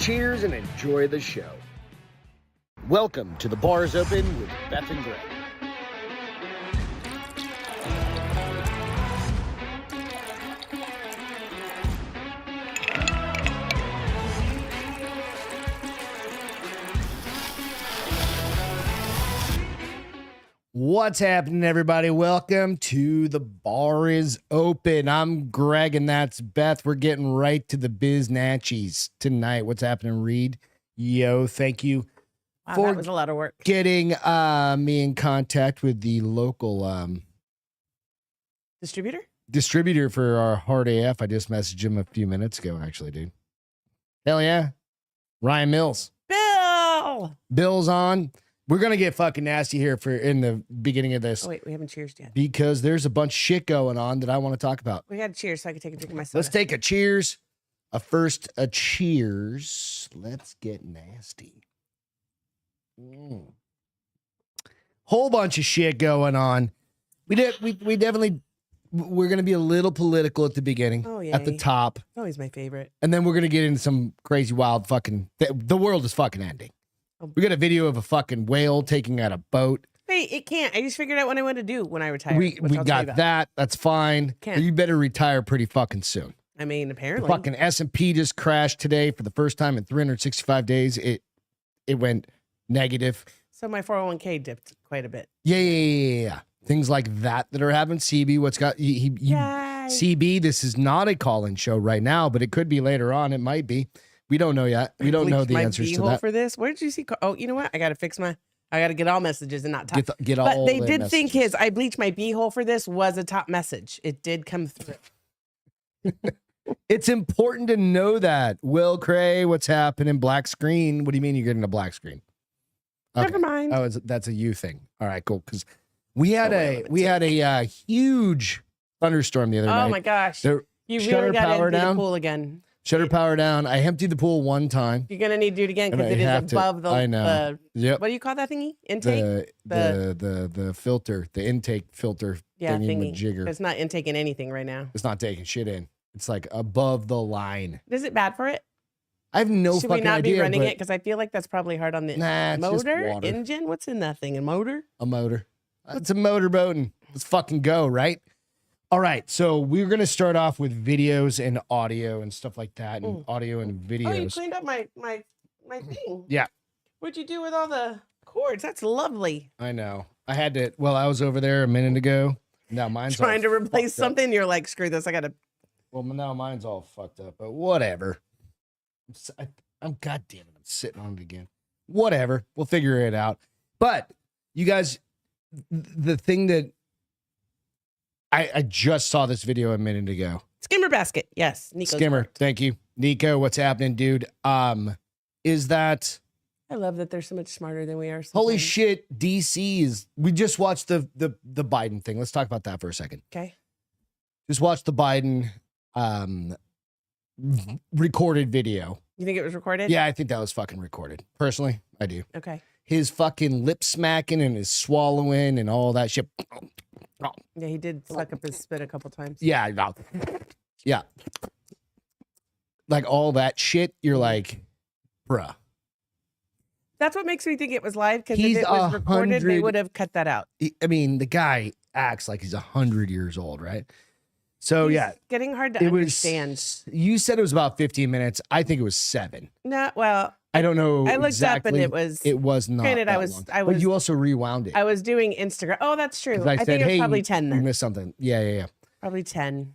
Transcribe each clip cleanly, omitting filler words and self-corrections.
Cheers and enjoy the show. Welcome to The Bar is Open with Beth and Greg. What's happening, everybody? Welcome to The Bar is Open. I'm Greg, and that's Beth. We're getting right to the biznatchies tonight. What's happening, Reed? Yo, thank you for that was a lot of work. Getting me in contact with the local distributor for our Hard AF. I just messaged him a few minutes ago, actually, dude. Hell yeah. Ryan Mills. Bill's on. We're going to get fucking nasty here in the beginning of this. Oh, wait, we haven't cheersed yet. Because there's a bunch of shit going on that I want to talk about. We got to cheers so I can take a drink of my soda. Let's take a cheers. A cheers. Let's get nasty. Whole bunch of shit going on. We're going to be a little political at the beginning. Oh, yeah. At the top. Always my favorite. And then we're going to get into some crazy, wild fucking... The world is fucking ending. We got a video of a fucking whale taking out a boat. Hey, it can't. I just figured out what I want to do when I retire. We got that. That's fine. Can't. You better retire pretty fucking soon. I mean, apparently. The fucking S&P just crashed today for the first time in 365 days. It went negative. So my 401k dipped quite a bit. Yeah. Things like that are happening. CB, what's got... CB, this is not a call-in show right now, but it could be later on. It might be. We don't know yet. We don't know the answers to that. For this, where did you see? Oh, you know what? I got to get all messages and not top. Get all. But they did think I bleached my beehole for this was a top message. It did come through. It's important to know that. Will Cray, what's happening? Black screen. What do you mean you're getting a black screen? Okay. Never mind. Oh, that's a you thing. All right, cool. Because we had a huge thunderstorm the other night. Oh my gosh! You really got to empty the pool again. Shut power down. I emptied the pool one time. You're gonna need to do it again because it is above the. I know. Yep. What do you call that thingy? Intake. The filter, the intake filter. Yeah, thingy. Jigger. It's not intaking anything right now. It's not taking shit in. It's like above the line. Is it bad for it? I have no fucking idea. Should we not be running it? Because I feel like that's probably hard on the motor, just engine. What's in that thing? A motor? A motor. It's a motorboat. Let's fucking go, right? All right, so we're going to start off with videos and audio and stuff like that, and audio and videos. Oh, you cleaned up my thing. Yeah. What'd you do with all the cords? That's lovely. I know. I had to, I was over there a minute ago. Now mine's trying to replace something. You're like, screw this. I got to. Well, now mine's all fucked up, but whatever. I'm goddamn it. I'm sitting on it again. Whatever. We'll figure it out. But you guys, the thing that I just saw this video a minute ago. Skimmer basket. Yes. Nico's Skimmer. worked. Thank you. Nico, what's happening, dude? Is that... I love that they're so much smarter than we are. Sometimes. Holy shit, DC is... We just watched the Biden thing. Let's talk about that for a second. Okay. Just watched the Biden recorded video. You think it was recorded? Yeah, I think that was fucking recorded. Personally, I do. Okay. His fucking lip smacking and his swallowing and all that shit... Yeah, he did suck up his spit a couple times. Yeah. Like all that shit, you're like, bruh. That's what makes me think it was live, because if it was recorded, they would have cut that out. I mean, the guy acts like he's 100 years old, right? So, he's getting hard to understand. You said it was about 15 minutes. I think it was 7. No, well... I don't know. I looked exactly. up and it was not. Granted, I was. But you also rewound it. I was doing Instagram. Oh, that's true. I think it was probably 10 then. You missed something. Yeah. Probably 10.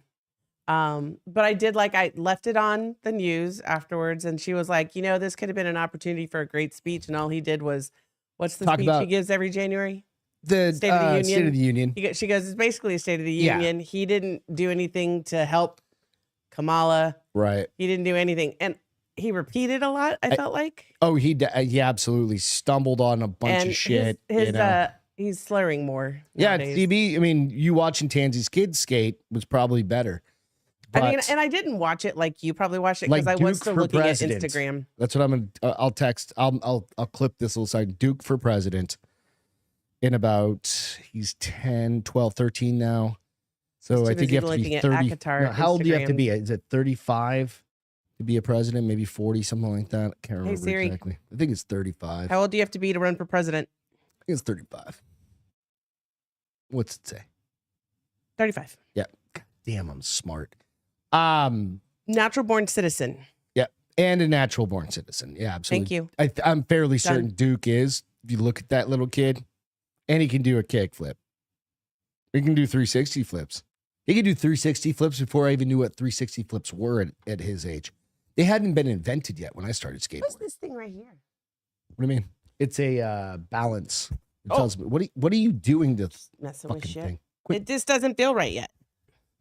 But I did I left it on the news afterwards, and she was like, this could have been an opportunity for a great speech, and all he did was, what's the speech he gives every January? The State of the Union. State of the Union. She goes, it's basically a State of the Union. He didn't do anything to help Kamala. Right. He didn't do anything, and he repeated a lot, I felt like. Oh, he absolutely stumbled on a bunch of shit. He's slurring more nowadays. Yeah, CB, I mean, you watching Tansy's kids skate was probably better. But, I mean, and I didn't watch it like you probably watched it, because I was still looking at Instagram. That's what I'm going to, I'll text, I'll clip this little side. Duke for president in about, he's 10, 12, 13 now. So I think you have to be 30. How old do you have to be? Is it 35? to be a president, maybe 40, something like that. I can't remember Siri. exactly. I think it's 35. How old do you have to be to run for president? I think it's 35. What's it say? 35. Yeah. God damn, I'm smart. Natural born citizen. Yeah, and a natural born citizen. Yeah, absolutely. Thank you. I'm fairly certain Duke is. If you look at that little kid, and he can do a kick flip. He can do 360 flips. He could do 360 flips before I even knew what 360 flips were at his age. They hadn't been invented yet when I started skateboarding. What's this thing right here? What do you mean? It's a balance. It tells me what are you doing to Messing with fucking shit. thing? It just doesn't feel right yet.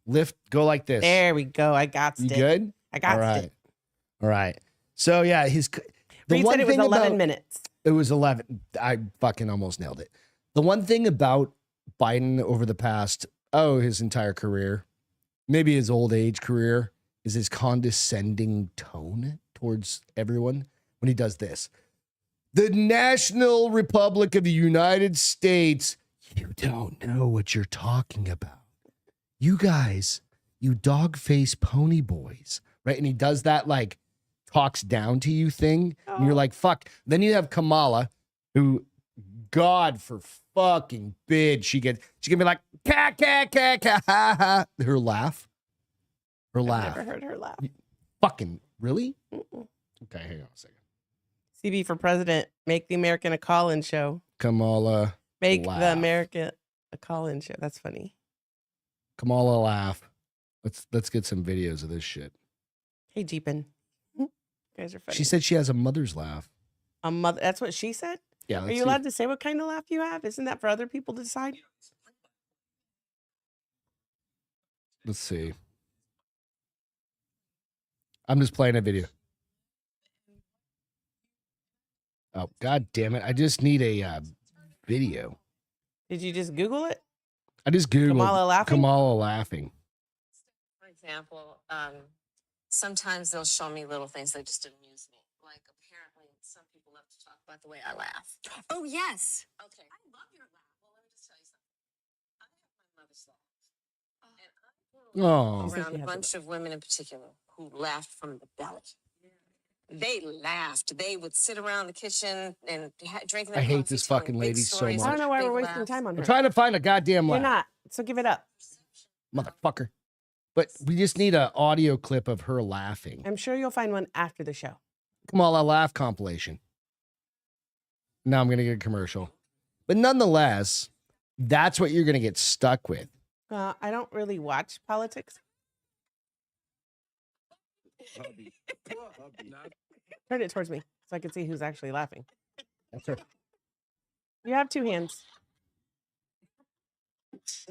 Lift, go like this. There we go. I got You it. good? I got All right. it. All right. So yeah, Reed said it was 11 minutes. It was 11. I fucking almost nailed it. The one thing about Biden over the past, his entire career, maybe his old age career, is his condescending tone towards everyone when he does this. The National Republic of the United States. You don't know what you're talking about. You guys, you dog-faced pony boys, right? And he does that like talks down to you thing. And you're like, fuck. Then you have Kamala, who, God for fucking bid, she can be like, ka, ka, ka, ka, ha, ha. Her laugh. Her laugh. I've never heard her laugh. Fucking, really? Mm-mm. Okay, hang on a second. CB for president. Make the American a call-in show. Kamala. Make laugh. the America a call-in show. That's funny. Kamala laugh. Let's get some videos of this shit. Hey, Jeepin. You guys are funny. She said she has a mother's laugh. A mother. That's what she said? Yeah. Are you allowed to say what kind of laugh you have? Isn't that for other people to decide? Let's see. I'm just playing a video. Oh, God damn it. I just need a video. Did you just Google it? I just Googled Kamala laughing? Kamala laughing. For example, sometimes they'll show me little things that just amuse me. Like apparently some people love to talk about the way I laugh. Oh, yes. Okay. I love your laugh. Well, let me just tell you something. I have my mother's laugh. And I grew Oh. up around a bunch of women in particular who laughed from the belly. They laughed. They would sit around the kitchen and drink their I hate coffee, this telling fucking big lady so stories, much. I don't know why big we're wasting laughs. time on her. I'm trying to find a goddamn You're laugh. not. So give it up. Motherfucker. But we just need an audio clip of her laughing. I'm sure you'll find one after the show. Kamala laugh compilation. Now I'm going to get a commercial. But nonetheless, that's what you're going to get stuck with. I don't really watch politics. Turn it towards me so I can see who's actually laughing. That's her. You have two hands.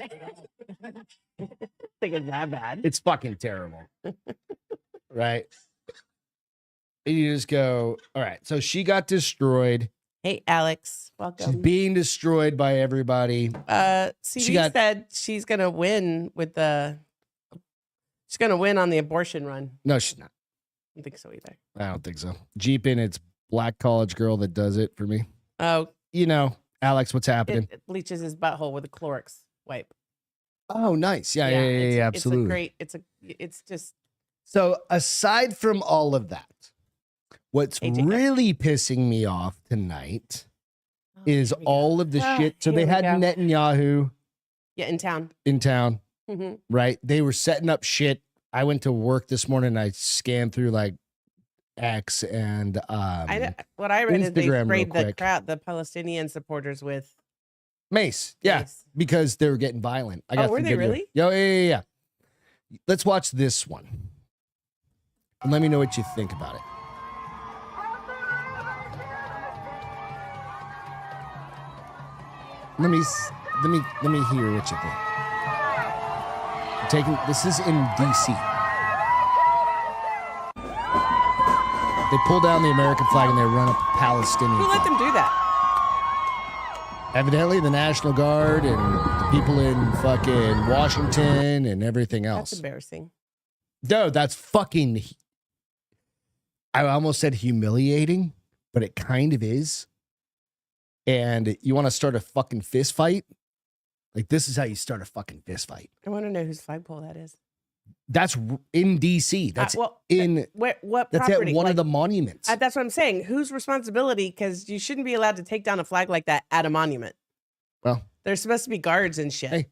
I think it's that bad. It's fucking terrible. Right? And you just go, all right. So she got destroyed. Hey, Alex, She's welcome. being destroyed by everybody. CB said she's gonna win with the. She's gonna win on the abortion run. No, she's not. I don't think so either. I don't think so. Jeepin', it's black college girl that does it for me. Oh, You know, Alex, what's happening? it bleaches his butthole with a Clorox wipe. Oh, nice. Yeah, absolutely. It's just So aside from all of that, what's Hey, Jacob. really pissing me off tonight is here we go. all of the shit. So Here they we had go. Netanyahu Yeah, in town. in town, hmm right? They were setting up shit. I went to work this morning and I scanned through like X and What I read is they Instagram real sprayed the quick. crowd, the Palestinian supporters with Mace. Yeah, mace. because they were getting violent. I Oh, got were the they video. really? Yeah. Let's watch this one. And let me know what you think about it. Let me hear what you think. This is in DC. They pull down the American flag and they run up a Palestinian Who let flag. them do that? Evidently the National Guard and the people in fucking Washington and everything else. That's embarrassing. No, that's fucking. I almost said humiliating, but it kind of is. And you want to start a fucking fist fight? Like, this is how you start a fucking fist fight. I want to know whose flagpole that is. That's in DC. That's what that's property? at one of the monuments. That's what I'm saying. Whose responsibility? Because you shouldn't be allowed to take down a flag like that at a monument. Well, there's supposed to be guards and shit. Hey,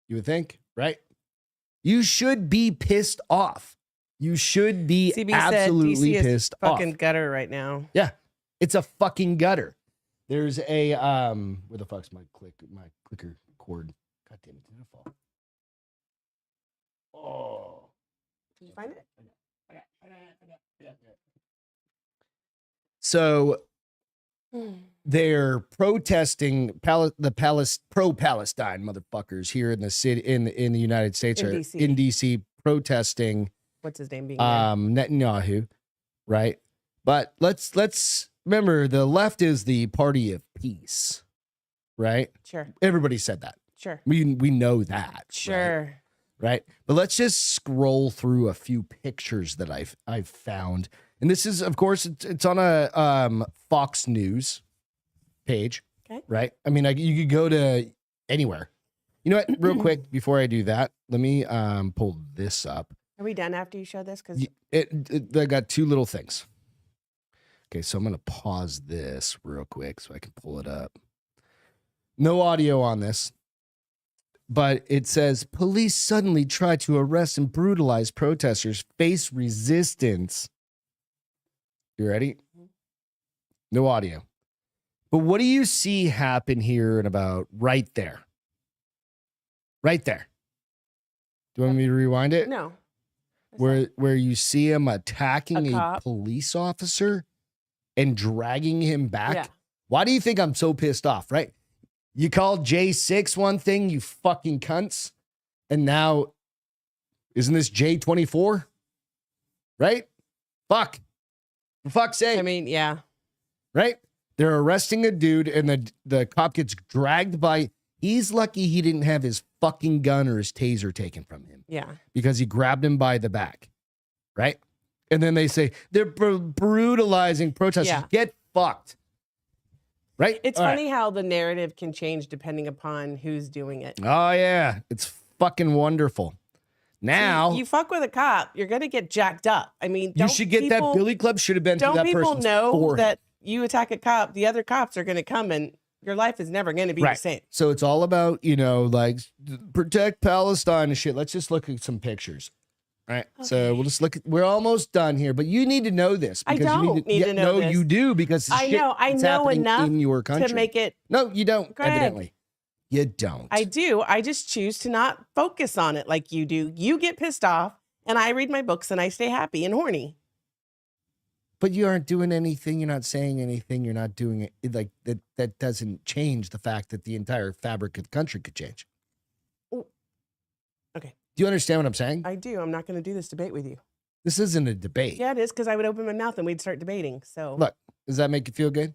you would think, right? You should be pissed off. You should be CB absolutely said DC pissed is fucking off. gutter right now. Yeah, it's a fucking gutter. There's a where the fuck's my clicker cord? God damn it! Did it fall? Oh, did you find it? I got it. So they're protesting pro-Palestine motherfuckers here in the city in the United States In or DC. in DC protesting What's his name being? Netanyahu, right? But let's remember the left is the party of peace, right? Sure. Everybody said that. Sure. We know that. Sure. Right? But let's just scroll through a few pictures that I've found. And this is, of course, it's on a Fox News page. Okay. Right? I mean, you could go to anywhere. You know what? Real quick, before I do that, let me pull this up. Are we done after you show this? Because I got two little things. Okay, so I'm going to pause this real quick so I can pull it up. No audio on this. But it says, police suddenly try to arrest and brutalize protesters, face resistance. You ready? No audio. But what do you see happen here and about right there? Right there. Do you want me to rewind it? no. Where you see him attacking a cop. police officer and dragging him back? Yeah. Why do you think I'm so pissed off, right? You called J6 one thing, you fucking cunts. And now, isn't this J24? Right? Fuck. For fuck's sake. I mean, yeah. Right? They're arresting a dude and the cop gets dragged by. He's lucky he didn't have his fucking gun or his taser taken from him. Yeah. Because he grabbed him by the back. Right? And then they say they're brutalizing protesters. Yeah. Get fucked. Right? It's All funny how the narrative can change depending upon who's doing it. Oh, yeah. It's fucking wonderful. Now, you fuck with a cop, you're going to get jacked up. I mean, you should get that Billy Club should have been through don't that people person's know forehead. that you attack a cop, the other cops are going to come and your life is never going to be the same. So it's all about, like protect Palestine and shit. Let's just look at some pictures. All right. Okay. So we'll just look at, we're almost done here, but you need to know this. I Because don't you need to know this. you do because I know happening enough in your country. to make it. No, you don't, Go ahead. evidently. You don't. I do. I just choose to not focus on it like you do. You get pissed off and I read my books and I stay happy and horny. But you aren't doing anything. You're not saying anything. You're not doing it. Like that. That doesn't change the fact that the entire fabric of the country could change. Ooh. Okay. Do you understand what I'm saying? I do. I'm not going to do this debate with you. This isn't a debate. Yeah, it is because I would open my mouth and we'd start debating. So Look, does that make you feel good?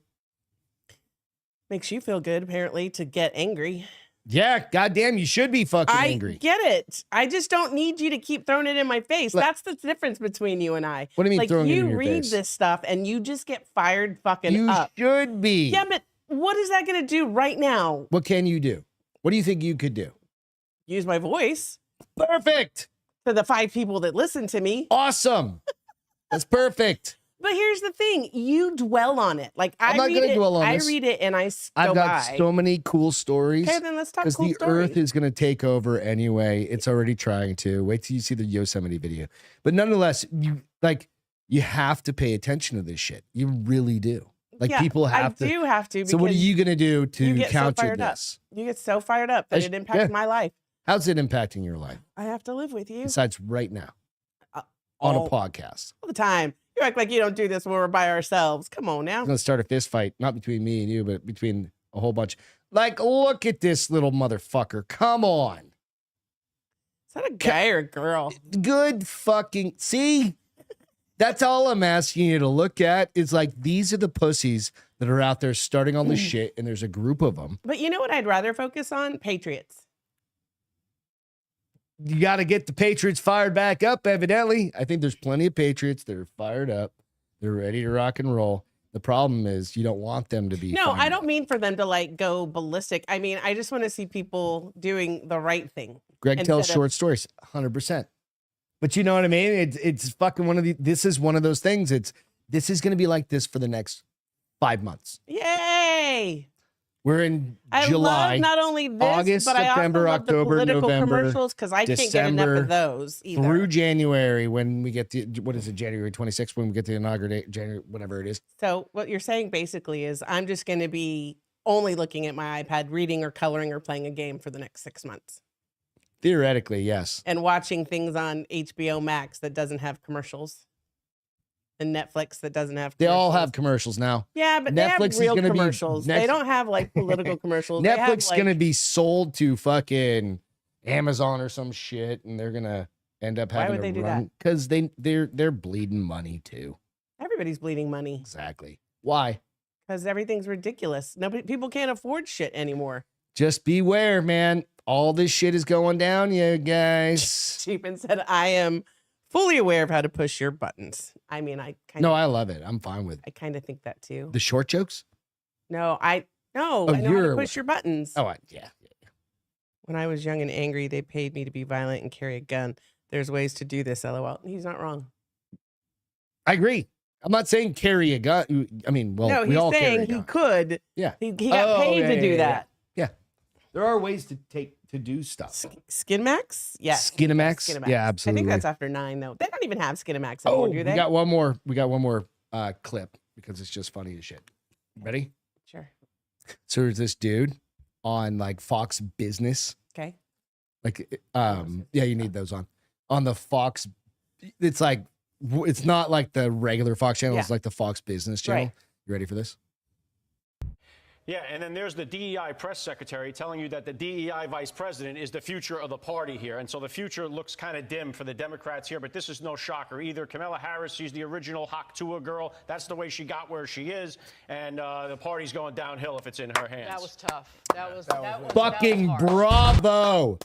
makes you feel good, apparently, to get angry. Yeah, goddamn, you should be fucking I angry. get it. I just don't need you to keep throwing it in my face. Look, that's the difference between you and I. What do you mean like throwing it in you your read face? this stuff and you just get fired fucking You up. should be. Yeah, but what is that going to do right now? What can you do? What do you think you could do? Use my voice Perfect. for the 5 people that listen to me. Awesome. That's perfect. But here's the thing: you dwell on it. Like I'm I not read gonna it, dwell on I this. read it, and I go I've got by. so many cool stories. Okay, then let's talk Because cool the stories. Earth is going to take over anyway. It's already trying to. Wait till you see the Yosemite video. But nonetheless, you have to pay attention to this shit. You really do. Like Yeah, people have to. I do have to. So what are because you going to do you to get so counter fired up. this? You get so fired up that it impacts my life. How's it impacting your life? I have to live with you Besides right now on a all podcast. the time. You act like you don't do this when we're by ourselves. Come on now. I'm going to start a fist fight, not between me and you, but between a whole bunch. Like, look at this little motherfucker. Come on. Is that a guy or a girl? Good fucking. See? That's all I'm asking you to look at. Is like, these are the pussies that are out there starting on the shit, and there's a group of them. But you know what I'd rather focus on? Patriots. You got to get the Patriots fired back up, evidently. I think there's plenty of Patriots that are fired up. They're ready to rock and roll. The problem is you don't want them to be. No, I fired don't up. mean for them to like go ballistic. I mean, I just want to see people doing the right thing. Greg tells instead of- short stories, 100%. But you know what I mean? It's fucking this is one of those things. This is going to be like this for the next 5 months. Yay! We're in I July, love not only this, August, but September, I also love October, the political November, commercials because I can't get enough December, of those either. through January when we get to, what is it, January 26th when we get to inaugurate, January, whatever it is. So what you're saying basically is I'm just going to be only looking at my iPad, reading or coloring or playing a game for the next 6 months. Theoretically, yes. And watching things on HBO Max that doesn't have commercials. And Netflix that doesn't have commercials. They all have commercials now. Yeah, but Netflix they is have real gonna be commercials. next- They don't have like political commercials. They have, Netflix is like, going to be sold to fucking Amazon or some shit, and they're going to end up Why having would they to do run because they're bleeding money too. everybody's bleeding money Exactly. Why? because everything's ridiculous. People can't afford shit anymore. Just beware, man. All this shit is going down, you guys. Cheap and said, I am fully aware of how to push your buttons. I mean, I I love it. I'm fine with I kind of think that too. the short jokes. I know how you're to push your buttons. Yeah. When I was young and angry, they paid me to be violent and carry a gun. There's ways to do this, LOL. He's not wrong. I agree. I'm not saying carry a gun. I mean, well, No, we he's all carry a saying he gun. could. Yeah. He got paid to do that. Yeah. There are ways to do stuff. Skinamax? Yes. Skinamax? Skinamax. Yeah, I absolutely. think that's after 9, though. They don't even have Skinamax anymore, do they? We got one more clip because it's just funny as shit. Ready? Sure. So there's this dude on like Fox Business. Okay. Like yeah, you need those on the Fox. It's like it's not like the regular Fox channel. Yeah. It's like the Fox Business channel. Right. You ready for this? Yeah, and then there's the DEI press secretary telling you that the DEI vice president is the future of the party here. And so the future looks kind of dim for the Democrats here, but this is no shocker either. Kamala Harris, she's the original Hawk Tuah girl. That's the way she got where she is. And the party's going downhill if it's in her hands. That was tough. That was Fucking hard. bravo.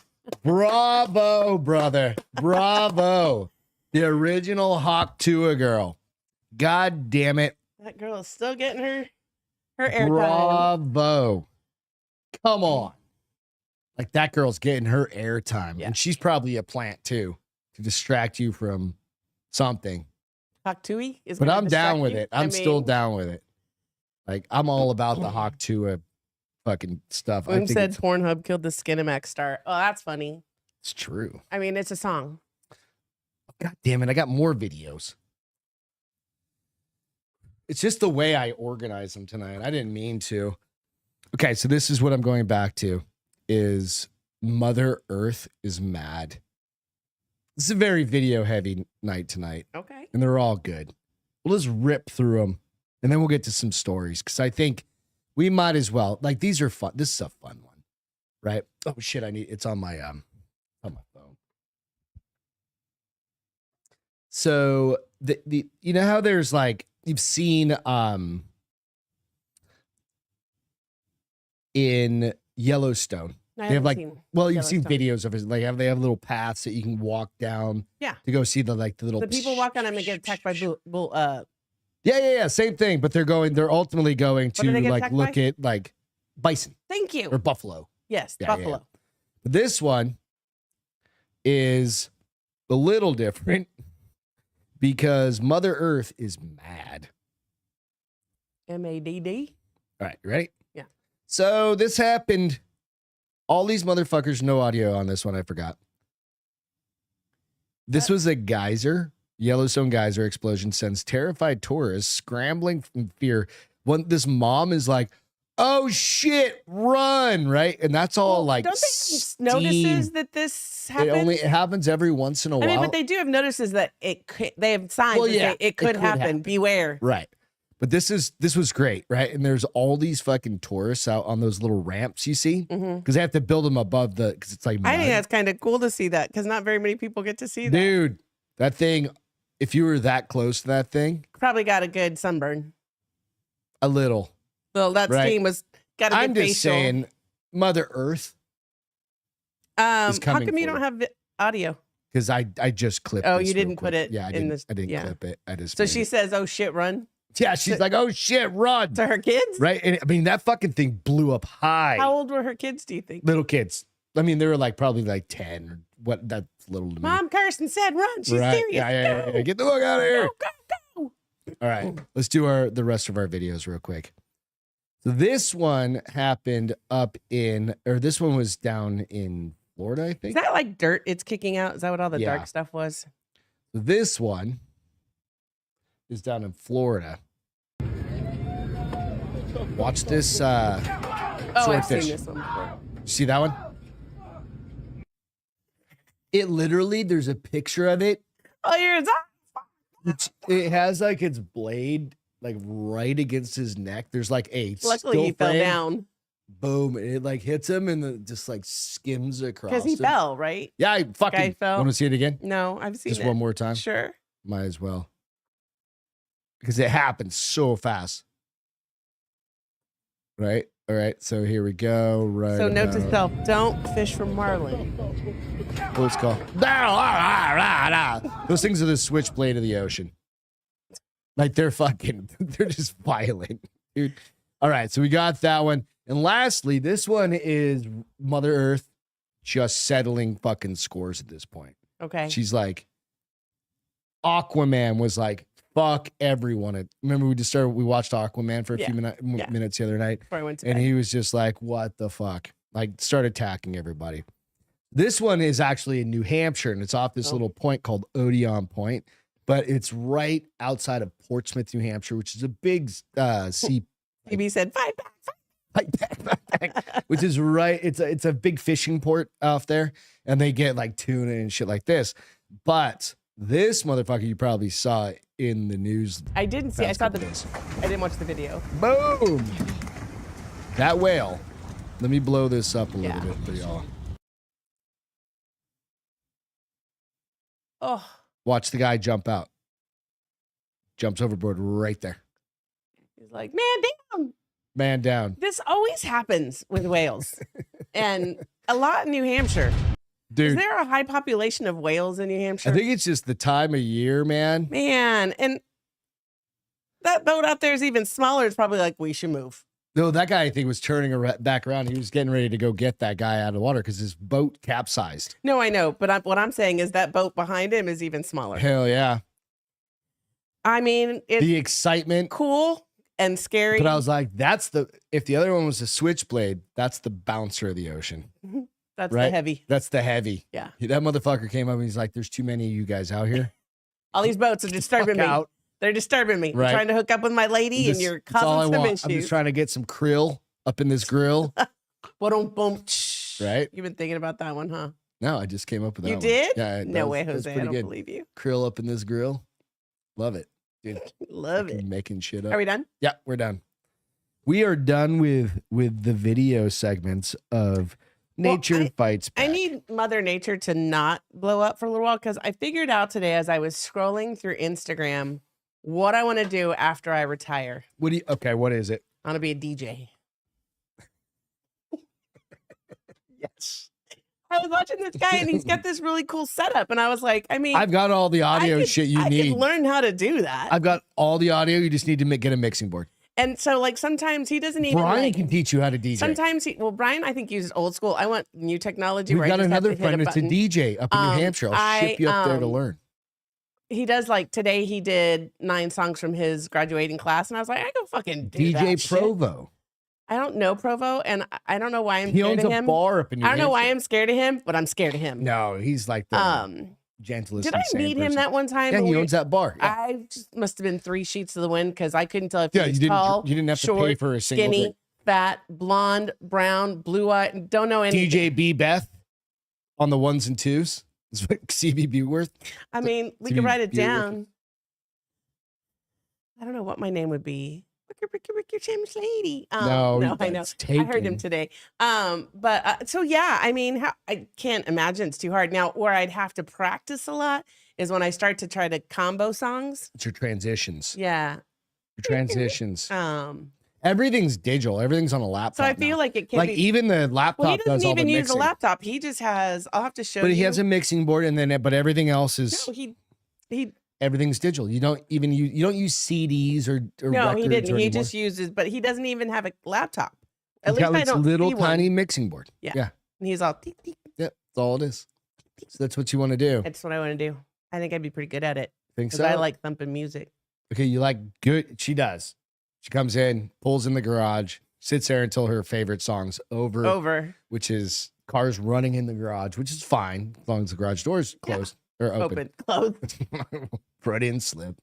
Bravo, brother. Bravo. The original Hawk Tuah girl. God damn it. That girl is still getting her airtime. Bravo. Come on. Like that girl's getting her airtime. Yeah. And she's probably a plant too to distract you from something. Hawk Tuah is But gonna I'm down distract with you? it. I'm I still mean, down with it. Like I'm all about the Hawk Tuah fucking stuff. I Boom think said Pornhub killed the Skinamax star. Oh, that's funny. it's true. I mean, it's a song. God damn it. I got more videos. It's just the way I organize them tonight. I didn't mean to. Okay, so this is what I'm going back to is Mother Earth is mad. This is a very video heavy night tonight, Okay. and they're all good. We'll just rip through them, and then we'll get to some stories because I think we might as well. Like these are fun. This is a fun one, right? Oh shit! It's on my phone. So the you know how there's like you've seen in Yellowstone. I They have haven't like seen you've seen Yellowstone. videos of it. Like they have little paths that you can walk down. Yeah. To go see the little. The people walk on them and get attacked by Yeah. Same thing, but they're ultimately going What do they to get like attacked look by? at like bison Thank you. or buffalo. Yes, Yeah, yeah, buffalo. This one is a little different because Mother Earth is mad. MADD. All right, you ready? Yeah. So this happened. All these motherfuckers, no audio on this one. I forgot. This was a geyser. Yellowstone geyser explosion sends terrified tourists scrambling from fear. When this mom is like, "Oh shit, run!" Right, and that's all like. Don't they have notices that this happens? It happens every once in a while. I mean, but they do have notices that they have signs that say it could happen. Beware. Right. But this was great, right? And there's all these fucking tourists out on those little ramps you see because they have to build them above because it's like I think mud. that's kind of cool to see that because not very many people get to see that. Dude, that thing, if you were that close to that thing, Probably got a good sunburn. a little. Well, that Right. steam was got a good I'm just facial. saying, Mother Earth, is How coming come you for don't you. have audio? because I just clipped. Oh, this you real didn't put quick. it Yeah, I in didn't. this- I didn't yeah. clip it. I just. So made she it. says, "Oh shit, run!" Yeah, she's like, "Oh shit, run!" To her kids. Right, and I mean that fucking thing blew up high. How old were her kids? Do you think? Little kids. I mean, they were like probably like 10 or what that's little to me. Mom Kirsten said run. She's Right. serious. Yeah. Get the fuck out of here. Go. All right, let's do the rest of our videos real quick. So this one happened this one was down in Florida, I Is think. that like dirt it's kicking out? Is that what all the Yeah. dark stuff was? This one is down in Florida. Watch this Oh, I've seen swordfish. this one before. See that one? It literally, there's a picture of it. Oh, yours. It has like its blade like right against his neck. There's like a Luckily, still he fell frame. down Boom. And it like hits him and then just like skims across. because he him. fell, right? Yeah, I Guy fucking fell. want to see it again? No, I've seen Just it. one more time. Sure. Might as well. Because it happens so fast. Right? All right. So here we go. Right. So note to about- self: don't fish for marlin. What's called? Those things are the switchblade of the ocean. Like they're just violent, dude. All right, so we got that one. And lastly, this one is Mother Earth just settling fucking scores at this point. Okay. She's like, Aquaman was like, fuck everyone. Remember we watched Aquaman for a few minutes the other night. Before I went to And bed. he was just like, what the fuck? Like, start attacking everybody. This one is actually in New Hampshire, and it's off this little point called Odeon Point, but it's right outside of Portsmouth, New Hampshire, which is a big sea. TB said, fight back. Which is right. It's a big fishing port out there, and they get like tuna and shit like this. But this motherfucker, you probably saw it in the news. I didn't see. I past saw couple the. days. I didn't watch the video. Boom! That whale. Let me blow this up a little Yeah. bit for y'all. Oh, Watch the guy jump out. Jumps overboard right there. he's like, man, damn. Man down. This always happens with whales, and a lot in New Hampshire. Is Dude, there a high population of whales in New Hampshire? I think it's just the time of year, man. Man, and that boat out there is even smaller. It's probably like, we should move. No, that guy, I think, was turning back around. He was getting ready to go get that guy out of the water because his boat capsized. No, I know, but what I'm saying is that boat behind him is even smaller. Hell yeah. I mean, it's The excitement. cool and scary. But I was like, if the other one was a switchblade, that's the bouncer of the ocean. That's right? the heavy. That's the heavy. Yeah. That motherfucker came up and he's like, there's too many of you guys out here. All these boats are disturbing me. Out. They're disturbing me. Right. I'm trying to hook up with my lady, and you're That's all I causing some want. I'm issues. just trying to get some krill up in this grill. Boom, boom. Right? You've been thinking about that one, huh? No, I just came up with that You one. did? Yeah. No way, that was Jose. I pretty don't good. believe you. Krill up in this grill. Love it. Dude, Love fucking it. making shit up. Are we done? Yeah, we're done. We are done with the video segments of Nature Fights Back. I need Mother Nature to not blow up for a little while, because I figured out today as I was scrolling through Instagram what I want to do after I retire. What is it? I want to be a DJ. Yes. I was watching this guy, and he's got this really cool setup, and I was like, I mean, I've got all the audio shit you I need. could learn how to do that. I've got all the audio. You just need to get a mixing board. And so, like, sometimes he doesn't even. Brian like, can teach you how to DJ. Sometimes Brian, I think, uses old school. I want new technology. We've where I got just have another to hit friend that's a button. DJ up in New Hampshire. I'll ship you up there to learn. He does, like, today he did 9 songs from his graduating class, and I was like, I can fucking do DJ that shit. Provo. I don't know Provo, and I don't know why I'm He scared owns of a him. bar up in New I don't know why Hampshire. I'm scared of him, but I'm scared of him. No, he's like the gentlest. Did I insane meet him person. that one time? Yeah, when he we- owns that bar. Yeah, I just must have been 3 sheets to the wind, because I couldn't tell if he yeah was you didn't. tall, You didn't have to short, pay for a single skinny, drink. fat, blonde, brown, blue-eyed. Don't know anything. DJ Beth on the 1s and 2s. Is what CBB worth. I mean, we to could be write it beautiful. down. I don't know what my name would be. Ricky, James Lady. No, I know. that's I heard him taken. today. But so yeah, I mean, I can't imagine it's too hard. Now, where I'd have to practice a lot is when I start to try to combo songs. It's your transitions. Yeah. Your transitions. So Everything's digital. Everything's on a laptop. I feel now. like it can like be. even the laptop Well, he does doesn't all the even use a mixing. laptop. He just has. I'll have to show But you. he has a mixing board, and then but everything else is No, he. everything's digital. You don't use CDs or No, records he didn't. or He anymore. just uses. But he doesn't even have a laptop. At He's least got I this don't little see one. tiny mixing board. Yeah. Yeah. And he's all. Teek, teek. Yeah. That's all it is. So that's what you want to do. That's what I want to do. I think I'd be pretty good at it. Think Because so? I like thumping music. Okay, you like good. She does. She comes in, pulls in the garage, sits there until her favorite song's over. Which is cars running in the garage, which is fine as long as the garage door's closed or open. Closed. Front end slip.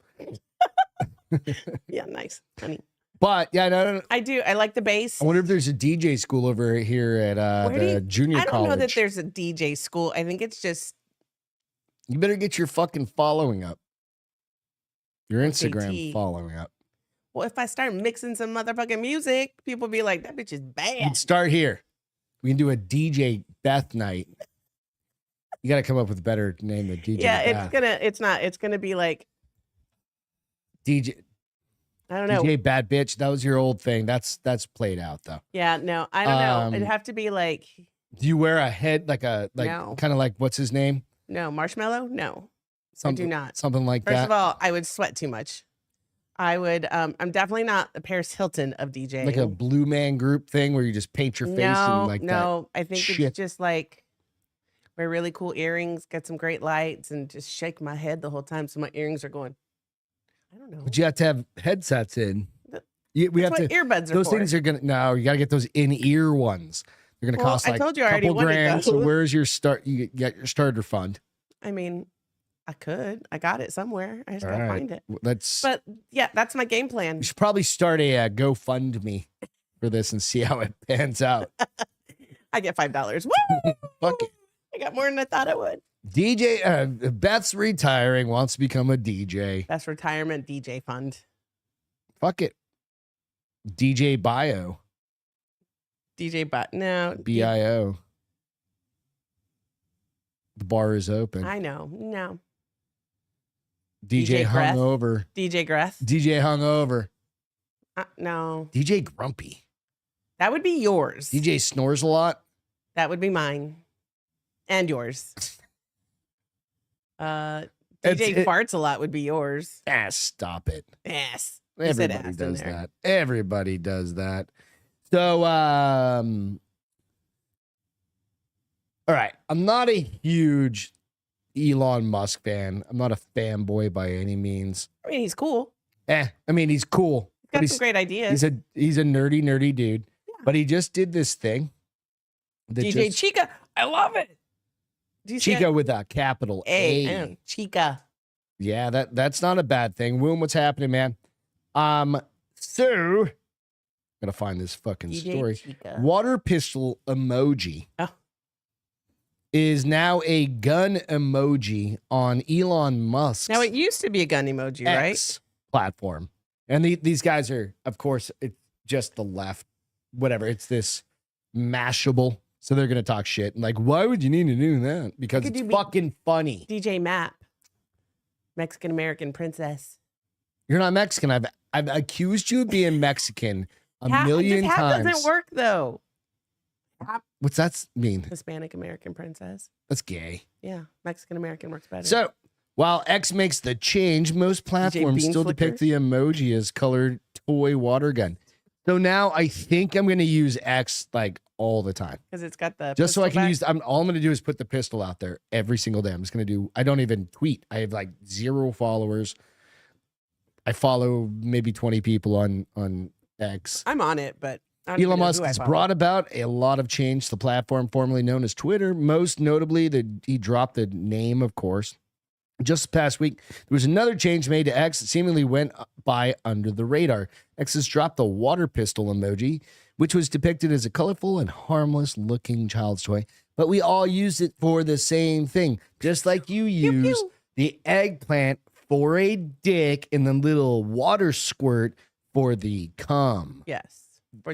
Yeah, nice. Honey. But yeah, no. I do. I like the bass. I wonder if there's a DJ school over here at the junior college. I don't know that there's a DJ school. I think it's just. You better get your fucking following up. Your Instagram SAT. following up. Well, if I start mixing some motherfucking music, people be like, that bitch is bad. You'd start here. We can do a DJ Beth night. You got to come up with a better name than DJ Beth. It's gonna be like DJ. I don't know. DJ Bad Bitch. That was your old thing. That's played out though. Yeah, no, I don't know. It'd have to be like. Do you wear a head like No. kind of like what's his name? No, Marshmallow? No. Something, I do not. Something like First that. of all, I would sweat too much. I would I'm definitely not the Paris Hilton of DJing. Like a Blue Man Group thing where you just paint your face and like that. No, I think shit. it's just like wear really cool earrings, get some great lights, and just shake my head the whole time so my earrings are going. I don't know. But you have to have headsets in. We have to earbuds are those for. things are gonna you got to get those in-ear ones. They're gonna cost like I told you I a already couple wanted grand. So those. where's your start? You get your starter fund. I mean, I could. I got it somewhere. I just All gotta right. find it. But yeah, that's my game plan. we should probably start a GoFundMe for this and see how it pans out. I get $5. Woo! Fuck it. I got more than I thought I would. DJ Beth's retiring, wants to become a DJ. Best retirement DJ fund. Fuck it. DJ Bio. No. BIO. The bar is open. I know. No. DJ Greth. Hungover. DJ Greth. DJ Hungover. No. DJ Grumpy. That would be yours. DJ Snores a lot. That would be mine. And yours. DJ Farts a lot would be yours. Stop it. Ass. Everybody does that. Everybody does that. So, all right. I'm not a huge Elon Musk fan. I'm not a fanboy by any means. I mean, he's cool. I mean, he's cool. He's got some great ideas. He's a nerdy dude. Yeah. But he just did this thing. DJ Chica. I love it. Chica with a capital A. Chica. Yeah, that's not a bad thing. William, what's happening, man? So gotta find this fucking DJ story. Chica. Water pistol emoji is now a gun emoji on Elon Musk's Now it used to be a gun emoji, X platform. And these guys are, of course, it's just the left, whatever. It's this Mashable. So they're gonna talk shit. Like, why would you need to do that? Because it's fucking funny. DJ Map. Mexican American princess. You're not Mexican. I've accused you of being Mexican a million times. That doesn't work though. What's that mean? Hispanic American princess. That's gay. Yeah, Mexican American works better. So while X makes the change, most platforms still depict the emoji as colored toy water gun. So now I think I'm going to use X like all the time. Because it's got the just so I can use, all I'm going to do is put the pistol out there every single day. I'm just going to do, I don't even tweet. I have like 0 followers. I follow maybe 20 people on X. I'm on it, but I don't Elon know Musk has brought about a lot of change to the platform formerly known as Twitter. Most notably, he dropped the name, of course. Just this past week, there was another change made to X that seemingly went by under the radar. X has dropped the water pistol emoji, which was depicted as a colorful and harmless-looking child's toy. But we all use it for the same thing, just like you use the eggplant for a dick and the little water squirt for the cum. Yes.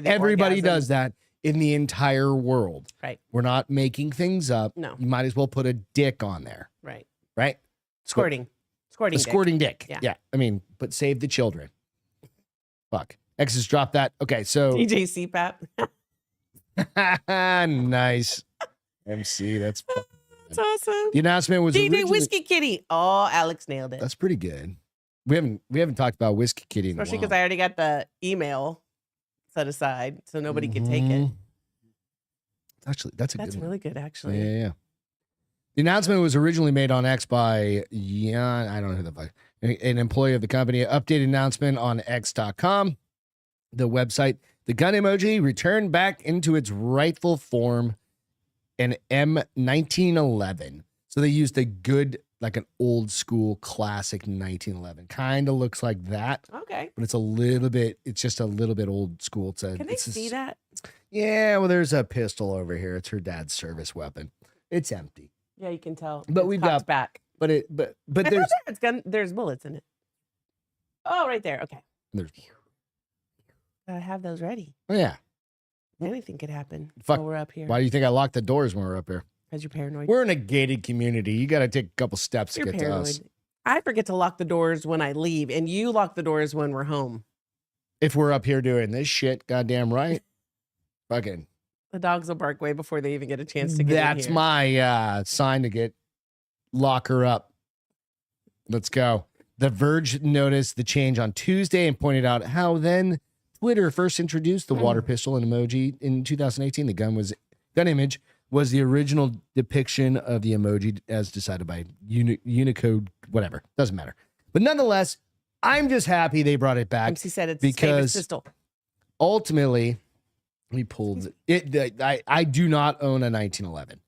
Everybody does that in the entire world. Right. We're not making things up. No. You might as well put a dick on there. Right. Right? Squirting. Squirting dick. Yeah. I mean, but save the children. Fuck. X has dropped that. Okay, so DJ CPAP. Nice. MC, that's awesome. The announcement was DJ Whiskey Kitty. Oh, Alex nailed it. That's pretty good. We haven't talked about Whiskey Kitty in a while. Especially because I already got the email set aside, so nobody could take it. Actually, that's a good one. That's really good, actually. Yeah. The announcement was originally made on X by I don't know who the fuck, an employee of the company. Updated announcement on X.com, the website. The gun emoji returned back into its rightful form in M1911. So they used a good, like an old school classic 1911. Kind of looks like that. Okay. But it's just a little bit old school. Can they see that? Yeah, well, there's a pistol over here. It's her dad's service weapon. It's empty. Yeah, you can tell. But It's we've cocked got back. But There's bullets in it. Oh, right there. Okay. there's Gotta have those ready. oh, yeah. Anything could happen Fuck. while we're up here. Why do you think I locked the doors when we're up here? Because you're paranoid. We're in a gated community. You got to take a couple steps You're to get paranoid. to us. I forget to lock the doors when I leave, and you lock the doors when we're home. If we're up here doing this shit, goddamn right. Fucking. The dogs will bark way before they even get a chance to get in That's here. my sign to lock her up. Let's go. The Verge noticed the change on Tuesday and pointed out how then Twitter first introduced the water pistol and emoji in 2018. The gun image was the original depiction of the emoji as decided by Unicode, whatever. Doesn't matter. But nonetheless, I'm just happy they brought it back. MC said it's his favorite because pistol. ultimately, we pulled it. I do not own a 1911.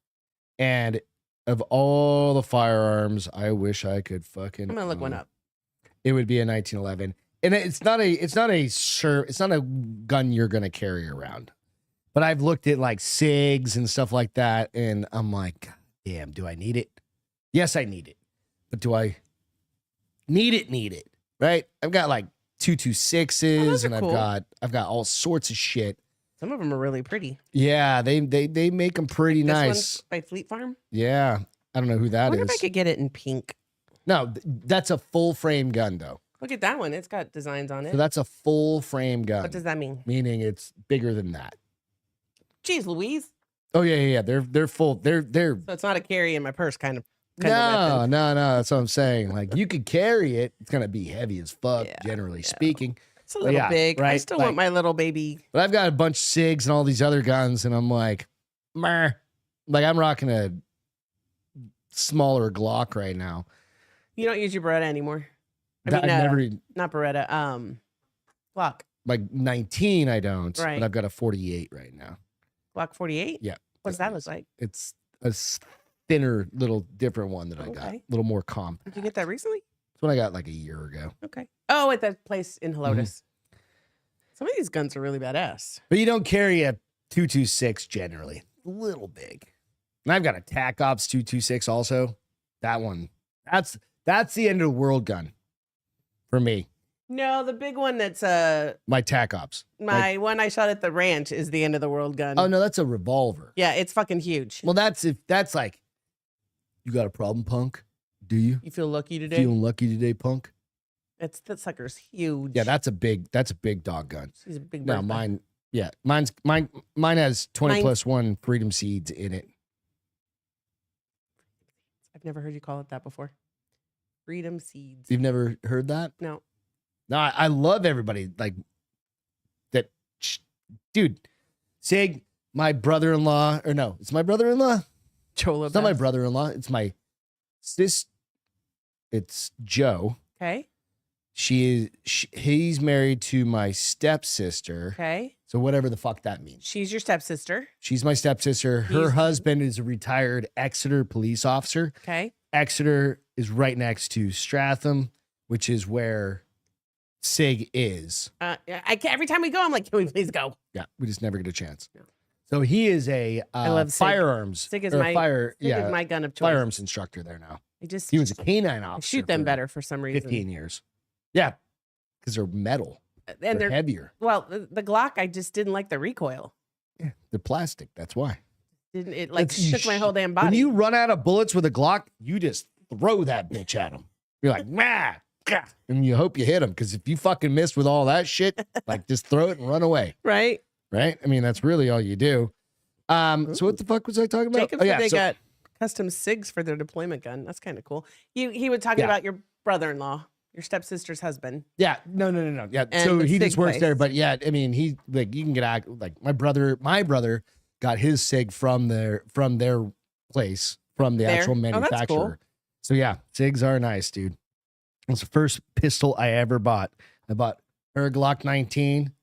And of all the firearms, I wish I could fucking I'm gonna look one own. up. It would be a 1911, and it's not a gun you're gonna carry around. But I've looked at like SIGs and stuff like that, and I'm like, God damn, do I need it? Yes, I need it, but do I need it? Need it? Right? I've got like 226s, and cool. I've got all sorts of shit. Some of them are really pretty. Yeah, they make them pretty This nice. one's by Fleet Farm. Yeah, I don't know who I that wonder is. if I could get it in pink. No, that's a full frame gun though. Look at that one. It's got designs on it. So that's a full frame gun. What does that mean? Meaning it's bigger than that. Jeez, Louise. Oh yeah. They're full. They're So it's not a carry in my purse kind of no. weapon. That's what I'm saying. Like you could carry it. It's gonna be heavy as fuck, Yeah, generally speaking. It's a little yeah, big. I right, still like- want my little baby. But I've got a bunch of SIGs and all these other guns, and I'm like, meh. Like I'm rocking a smaller Glock right now. You don't use your Beretta anymore. I That mean, I've never not Beretta. Glock. like 19. I don't. Right. But I've got a 48 right now. Glock 48. Yeah. What does that look like? It's a thinner, little different one that I got. A Okay. little more comp. Did you get that recently? It's what I got like a year ago. Okay. Oh, at that place in Mm-hmm. Helotes. Some of these guns are really badass. But you don't carry a 226 generally. A little big. And I've got a TAC Ops 226 also. That one. That's the end of the world gun for me. No, the big one that's My TAC Ops. my one I shot at the ranch is the end of the world gun. Oh no, that's a revolver. Yeah, it's fucking huge. Well, that's like, you got a problem, punk? Do you? You feel lucky today? Feeling lucky today, punk? That sucker's huge. Yeah, that's a big dog gun. She's a big No, bird. mine has 20 Mine- plus 1 freedom seeds in it. I've never heard you call it that before. Freedom seeds. You've never heard that? No. No, I love everybody like that. Dude, Sig, my brother-in-law, or no, it's my brother-in-law. Chola. It's not my brother-in-law. It's my sis. It's Joe. Okay. He's married to my stepsister. Okay. So whatever the fuck that means. She's your stepsister. She's my stepsister. Her He's- husband is a retired Exeter police officer. Okay. Exeter is right next to Stratham, which is where Sig is. Yeah, I can't, every time we go, I'm like, can we please go? Yeah, we just never get a chance. No. So he is a love Sig. firearms. Sig is or my Sig is my gun of choice. firearms instructor there now. I just He was a canine I officer. shoot them for better for some reason. 15 years. Yeah, because they're metal. And They're they're heavier. well, the Glock, I just didn't like the recoil. Yeah, they're plastic. That's why. Didn't it like That's- you shook my whole damn body? When you run out of bullets with a Glock, you just throw that bitch at them. You're like, nah, gah, and you hope you hit them because if you fucking miss with all that shit, like just throw it and run away. right? Right? I mean, that's really all you do. So what the fuck was I talking about? Jacob said they got custom SIGs for their deployment gun. That's kind of cool. He was talking Yeah. about your brother-in-law, your stepsister's husband. Yeah, no. Yeah, And so the he SIG just works place. there, but yeah, I mean, he like you can get like my brother got his SIG from their place from the There. actual Oh, that's cool. manufacturer. So yeah, SIGs are nice, dude. It was the first pistol I ever bought. I bought her Glock 19,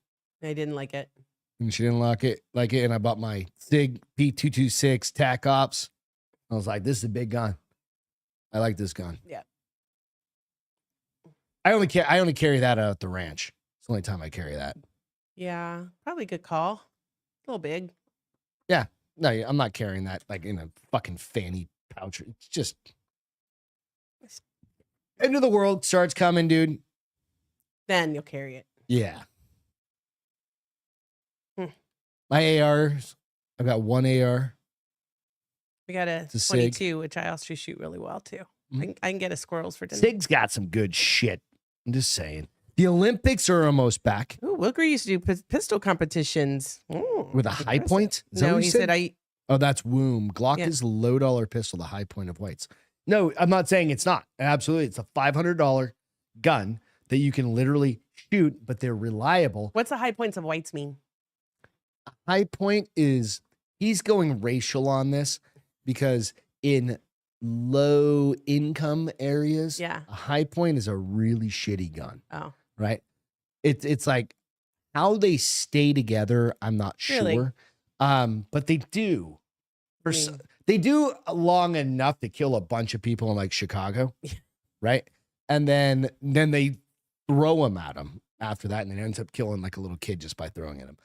I didn't like it. and she didn't like it, and I bought my SIG P226 TAC Ops. I was like, this is a big gun. I like this gun. Yeah. I only carry that out at the ranch. It's the only time I carry that. Yeah, probably a good call. A little big. No, I'm not carrying that like in a fucking fanny pouch. It's just end of the world starts coming, dude. Then you'll carry it. Yeah. Hmm. My ARs, I've got one AR. We got a It's a SIG. 22, which I also shoot really well too. Mhm. I can get a squirrels for dinner. SIG's got some good shit. I'm just saying. The Olympics are almost back Ooh, Wilker used to do pistol competitions. with a high impressive. point. Is that No, what he said I. Oh, that's Womb. Glock Yeah. is low dollar pistol, the high point of whites. No, I'm not saying it's not. Absolutely. It's a $500 gun that you can literally shoot, but they're reliable. What's the high points of whites mean? High point is he's going racial on this because in low income areas, Yeah. a high point is a really shitty gun, Oh, right? It's like how they stay together, I'm not Really? sure. But they do. I mean, They do long enough to kill a bunch of people in like Chicago, Yeah. right? And then they throw them at them after that, and it ends up killing like a little kid just by throwing at him.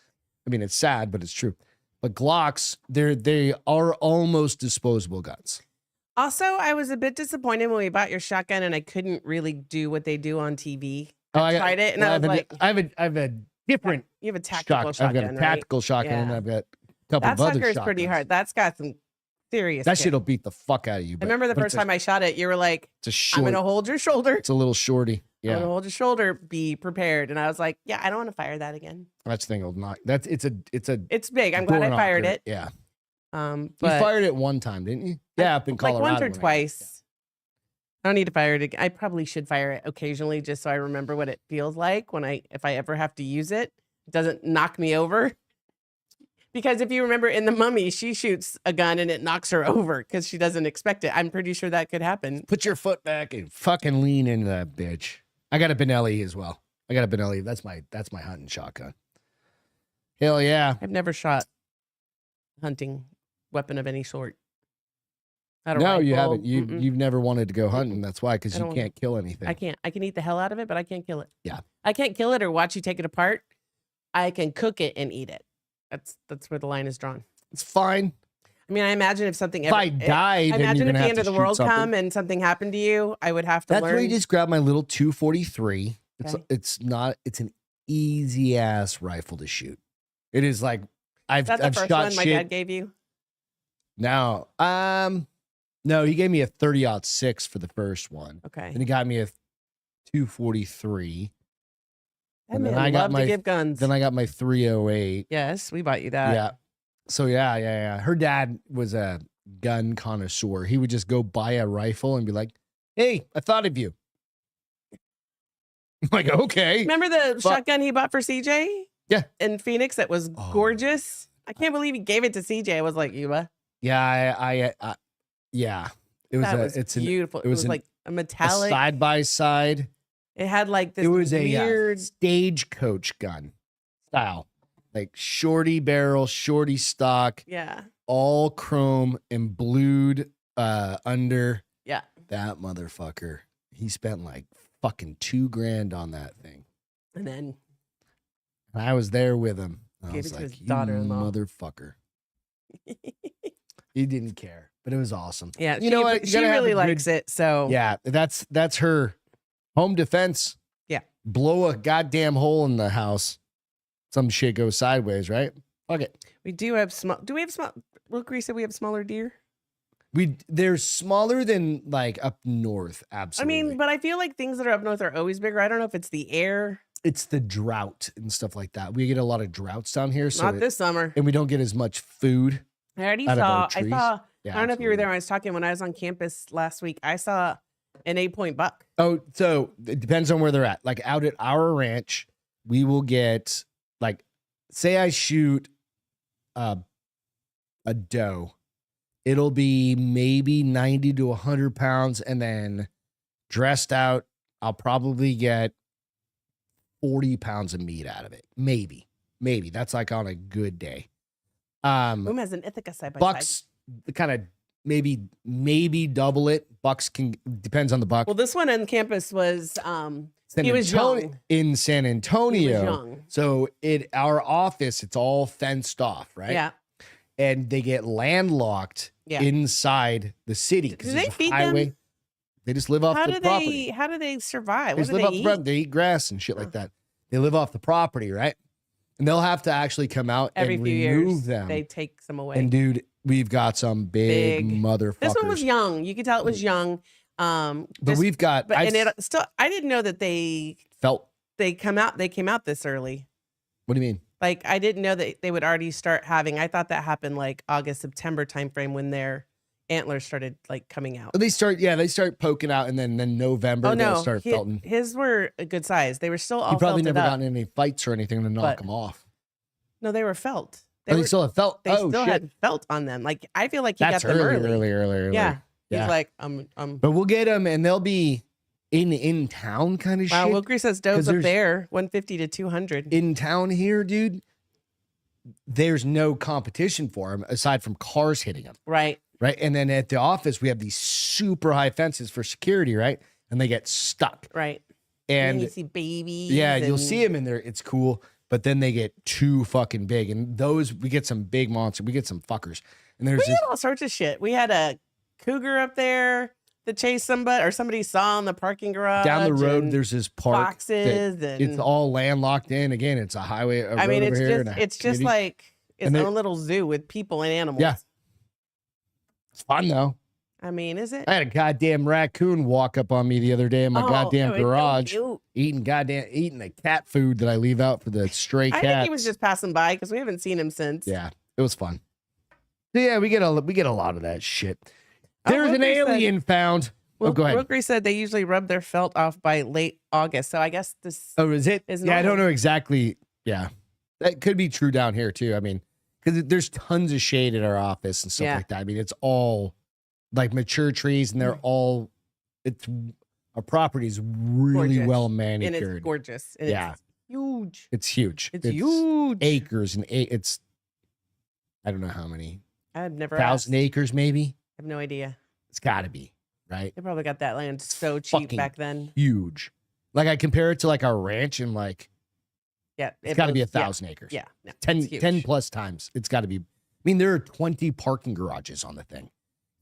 I mean, it's sad, but it's true. But Glocks, they are almost disposable guns. also, I was a bit disappointed when we bought your shotgun and I couldn't really do what they do on TV. I tried it and I was like, I have a different you have a tactical shotgun. I've shotgun, got a tactical shotgun, and Yeah. I've got a couple That of other sucker is shotguns. pretty hard. That's got some serious. That kick. shit'll beat the fuck out of you. I remember the first time I shot it, you were like, it's a I'm short. going to hold your shoulder. It's a little shorty. I'm going to Yeah, hold your shoulder. Be prepared. And I was like, yeah, I don't want to fire that again. that thing will not. It's a It's big. I'm glad I door fired knocker. it. Yeah, But you fired it one time, didn't you? Yeah, up in like Colorado. once or when I- twice. I don't need to fire it again. I probably should fire it occasionally just so I remember what it feels like if I ever have to use it. It doesn't knock me over. Because if you remember in The Mummy, she shoots a gun and it knocks her over because she doesn't expect it. I'm pretty sure that could happen. Put your foot back and fucking lean into that bitch. I got a Benelli as well. I got a Benelli. That's my hunting shotgun. Hell yeah. I've never shot a hunting weapon of any sort. Not a No, you rifle. haven't. You've never wanted to go hunting. That's why, because I you don't- can't kill anything. I can't. I can eat the hell out of it, but I can't kill it. Yeah. I can't kill it or watch you take it apart. I can cook it and eat it. That's where the line is drawn. It's fine. I mean, I imagine if something If I die, then I you're imagine if gonna the have end to of the shoot world something. come and something happened to you, I would have to That's learn. where you just grab my little 243. Okay. It's an easy ass rifle to shoot. It is like I've Is that the I've first shot one my shit. dad gave you? No, no, he gave me a 30-06 for the first one. Okay. Then he got me a 243. That and then man I got loved my- to give guns. Then I got my 308. Yes, we bought you that. Yeah. So yeah. Her dad was a gun connoisseur. He would just go buy a rifle and be like, "Hey, I thought of you." I'm like, okay. Remember the shotgun he bought for CJ? Yeah. In Phoenix that was Oh. gorgeous? I can't believe he gave it to CJ. I was like, Yuba. Yeah, yeah. It was It's beautiful. It was an- like a a metallic. side by side. It had like this It was a weird. stagecoach gun style, like shorty barrel, shorty stock, Yeah. all chrome and blued under. Yeah. That motherfucker. He spent like fucking $2,000 on that thing. And then And I was there with him. I Gave was it to like, his "You daughter-in-law." motherfucker." He didn't care, but it was awesome. yeah, You know what? You She gotta have really a good- likes it. So Yeah, that's her home defense. Yeah. Blow a goddamn hole in the house. Some shit goes sideways, right? Fuck it. we do have small. Do we have small? Wilkery said we have smaller deer. They're smaller than like up north. I Absolutely. mean, but I feel like things that are up north are always bigger. I don't know if it's the air. it's the drought and stuff like that. We get a lot of droughts down here, so Not this summer. and we don't get as much food. I already out of our saw. I trees. saw. Yeah, I don't know if you were absolutely. there when I was talking when I was on campus last week. I saw an 8-point buck. Oh, so it depends on where they're at. Like out at our ranch, we will get like, say I shoot a doe, it'll be maybe 90 to 100 pounds. And then dressed out, I'll probably get 40 pounds of meat out of it. Maybe. That's like on a good day. Boom has an Ithaca side by Bucks kind of maybe double it. Bucks depends on the buck. Well, this one on campus was San he was Antonio- young. in San Antonio. He was young. So our office, it's all fenced off, right? Yeah. And they get landlocked inside the city. Do 'cause they there's a feed highway. them? They just live off the property. How do they survive? They What just do live they off the eat? property. They eat grass and shit like that. They live off the property, right? And they'll have to actually come out Every and few remove years, them. they take some away. And dude, we've got some big motherfuckers. This one was young. You could tell it was young. But we've got. I didn't know that they came out this early. What do you mean? Like I didn't know that they would already start having. I thought that happened like August, September timeframe when their antlers started like coming out. They start poking out, and then November they'll start felting. His were a good size. They were still all. You probably never up. gotten any fights or anything to knock them off. No, they were felt. They still have felt. They still had felt on them. Like I feel like he got them early. Yeah. Yeah. He's like, But we'll get them, and they'll be in town kind of wow, shit. Wilkery says does up there, 150 to 200. In town here, dude, there's no competition for them aside from cars hitting them. Right. Right. And then at the office, we have these super high fences for security, right? And they get stuck. Right. And you see babies. Yeah, you'll see them in there. It's cool. But then they get too fucking big. And those, we get some big monsters. We get some fuckers. And there's we had all sorts of shit. We had a cougar up there that chased somebody, or somebody saw in the parking garage. Down the road, there's this park. Foxes and it's all landlocked in. Again, it's a highway. I mean, it's just like its own little zoo with people and animals. Yeah. It's fun though. I mean, is it? I had a goddamn raccoon walk up on me the other day in my goddamn garage, eating the cat food that I leave out for the stray cats. I think he was just passing by because we haven't seen him since. Yeah, it was fun. So yeah, we get a lot of that shit. There's an alien found. Go ahead. Wilkery said they usually rub their felt off by late August. So I guess this. Oh, is it? Is yeah, I don't know exactly. Yeah, that could be true down here too. I mean, because there's tons of shade in our office and stuff like that. I mean, it's all like mature trees, and they're all. Our property's really well manicured. And it's gorgeous. And it's huge. It's huge. It's huge. Acres and it's. I don't know how many. I've never 1,000 acres, maybe. I have no idea. It's got to be right. They probably got that land so cheap back then. Huge. Like I compare it to like our ranch, and like. Yeah, it's got to be 1,000 acres. Yeah, no, 10 plus times. It's got to be. I mean, there are 20 parking garages on the thing.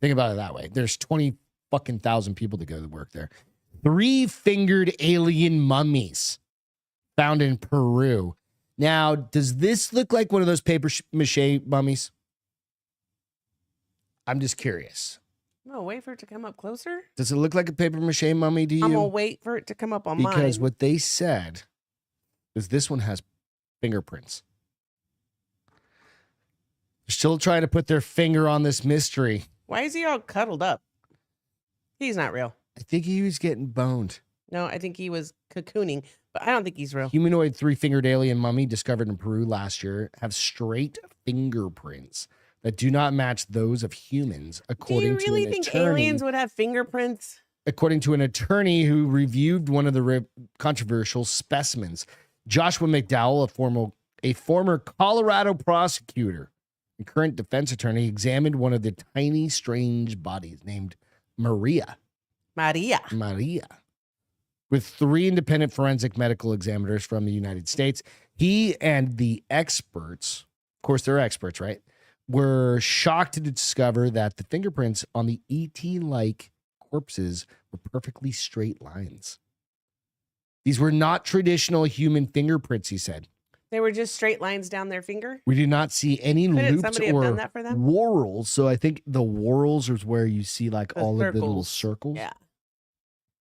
Think about it that way. There's 20 fucking thousand people to go to work there. 3-fingered alien mummies found in Peru. Now, does this look like one of those paper mache mummies? I'm just curious. No, wait for it to come up closer. Does it look like a paper mache mummy to you? I'm gonna wait for it to come up on mine. Because what they said is this one has fingerprints. They're still trying to put their finger on this mystery. Why is he all cuddled up? He's not real. I think he was getting boned. No, I think he was cocooning, but I don't think he's real. Humanoid 3-fingered alien mummy discovered in Peru last year have straight fingerprints that do not match those of humans, according to an attorney. Do you really think aliens would have fingerprints? According to an attorney who reviewed one of the controversial specimens. Joshua McDowell, a former Colorado prosecutor and current defense attorney, examined one of the tiny, strange bodies named Maria. With 3 independent forensic medical examiners from the United States. He and the experts, of course they're experts, right, were shocked to discover that the fingerprints on the ET-like corpses were perfectly straight lines. These were not traditional human fingerprints, he said. They were just straight lines down their finger? We did not see any loops or whorls. So I think the whorls is where you see like all of the little circles. Yeah.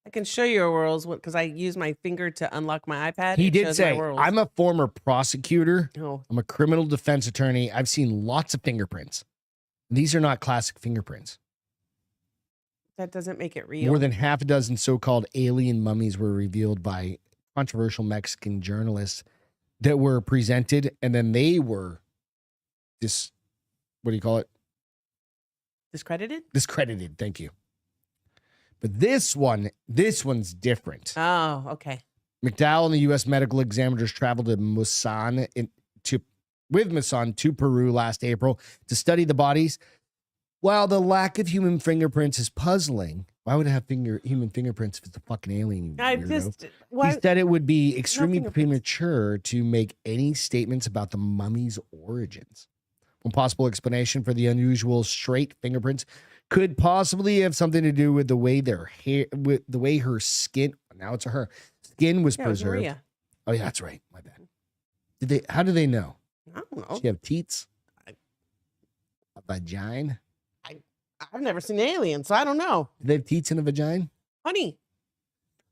I can show you a whorls because I use my finger to unlock my iPad. He did say, I'm a former prosecutor. Oh. I'm a criminal defense attorney. I've seen lots of fingerprints. These are not classic fingerprints. That doesn't make it real. More than half a dozen so-called alien mummies were revealed by controversial Mexican journalists that were presented, and then they were what do you call it? Discredited? Thank you. But this one's different. Oh, okay. McDowell and the U.S. medical examiners traveled to with Musan to Peru last April to study the bodies. While the lack of human fingerprints is puzzling, why would it have human fingerprints if it's a fucking alien? He said it would be extremely premature to make any statements about the mummy's origins. One possible explanation for the unusual straight fingerprints could possibly have something to do with the way her skin. Now it's her skin was preserved. Maria. Oh yeah, that's right. My bad. How do they know? I don't know. She have teats? A vagina? I've never seen aliens, so I don't know. Do they have teats and a vagina? Honey.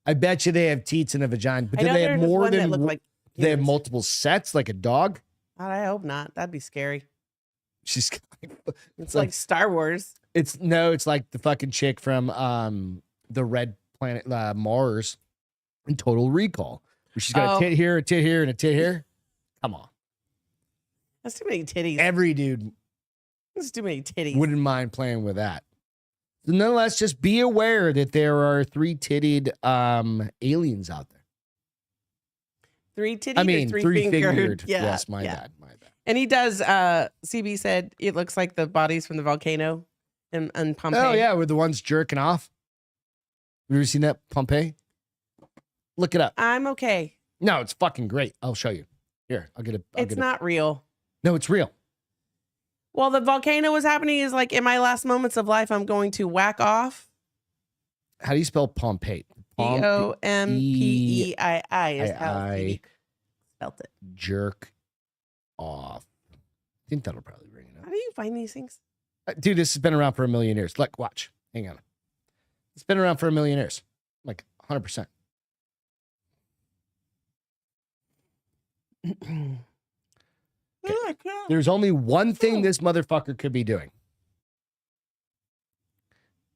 I bet you they have teets and a vagina. But do they have more than they have multiple sets like a dog? I hope not. That'd be scary. It's like Star Wars. It's like the fucking chick from the Red Planet Mars in Total Recall. Where she's got a tit here, and a tit here. Come on. That's too many titties. Every dude. That's too many titties. Wouldn't mind playing with that. So nonetheless, just be aware that there are 3-titted aliens out there. 3-titted? I mean, 3-fingered. Yeah, yes, my bad. And he does, CB said it looks like the bodies from the volcano in Pompeii. Oh, yeah, with the ones jerking off. Have you ever seen that, Pompeii? Look it up. I'm okay. No, it's fucking great. I'll show you. Here, I'll get it. It's not real. No, it's real. Well, the volcano was happening is like in my last moments of life, I'm going to whack off. How do you spell Pompeii? Pompeii is how he spelled it. Jerk off. I think that'll probably bring it up. How do you find these things? Dude, this has been around for a million years. Look, watch. Hang on. It's been around for a million years. Like 100%. Okay. There's only one thing this motherfucker could be doing.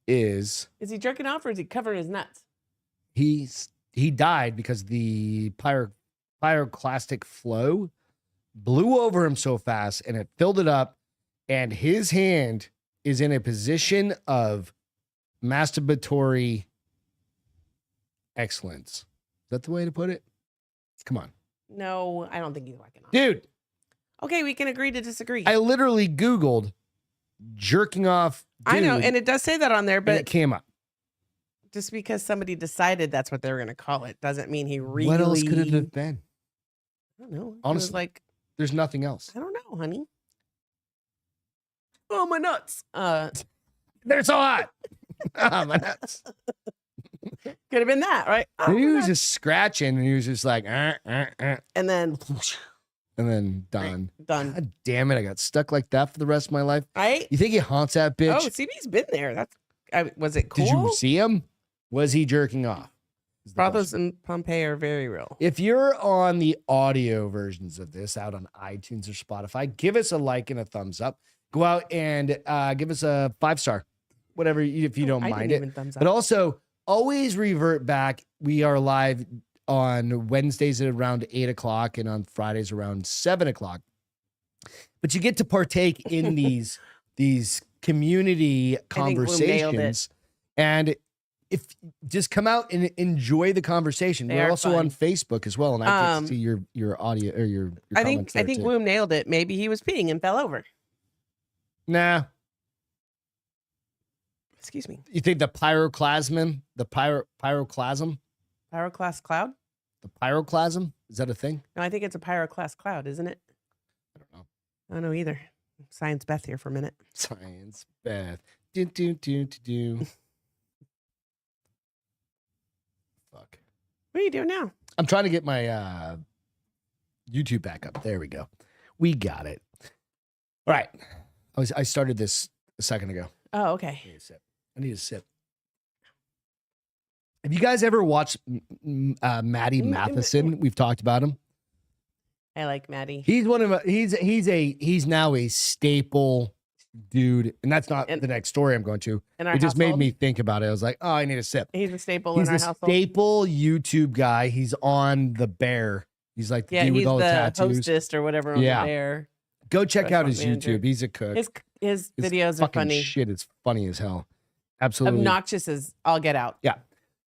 Is he jerking off or is he covering his nuts? He died because the pyroclastic flow blew over him so fast and it filled it up, and his hand is in a position of masturbatory excellence. Is that the way to put it? Come on. No, I don't think he's whacking off. Dude. Okay, we can agree to disagree. I literally Googled jerking off dude, I know, and it does say that on there, but it came up. Just because somebody decided that's what they were going to call it doesn't mean he really... What else could it have been? I don't know. Honestly, like, there's nothing else. I don't know, honey. Oh, my nuts. They're so hot. Oh, my nuts. Could have been that, right? Oh, he was just scratching, and he was just like, and then done. Done. God damn it! I got stuck like that for the rest of my life. Right? You think he haunts that bitch? Oh, CB's been there. Was it cool? Did you see him? Was he jerking off? Brothels in Pompeii are very real. If you're on the audio versions of this out on iTunes or Spotify, give us a like and a thumbs up. Go out and give us a 5-star, whatever, if you don't mind it. But also, always revert back. We are live on Wednesdays at around 8 o'clock and on Fridays around 7 o'clock. But you get to partake in these community conversations. And if just come out and enjoy the conversation. We're also on Facebook as well, and I get to see your audio or your comments. I think Woom nailed it. Maybe he was peeing and fell over. Nah. Excuse me. You think the pyroclasm? Pyroclast cloud? The pyroclasm? Is that a thing? No, I think it's a pyroclast cloud, isn't it? I don't know. I don't know either. Science Beth here for a minute. Science Beth. Do. Fuck. What are you doing now? I'm trying to get my YouTube back up. There we go. We got it. All right. I started this a second ago. Oh, okay. I need a sip. Have you guys ever watched Maddie Matheson? We've talked about him. I like Maddie. He's he's now a staple dude, and that's not the next story I'm going to. It just made me think about it. I was like, oh, I need a sip. He's a staple in our household. He's a staple YouTube guy. He's on The Bear. He's like the dude with all the tattoos. Hostess or whatever on The Bear. Go check out his YouTube. He's a cook. His His videos are fucking funny. shit is funny as hell. Absolutely. Obnoxious as all get out. Yeah.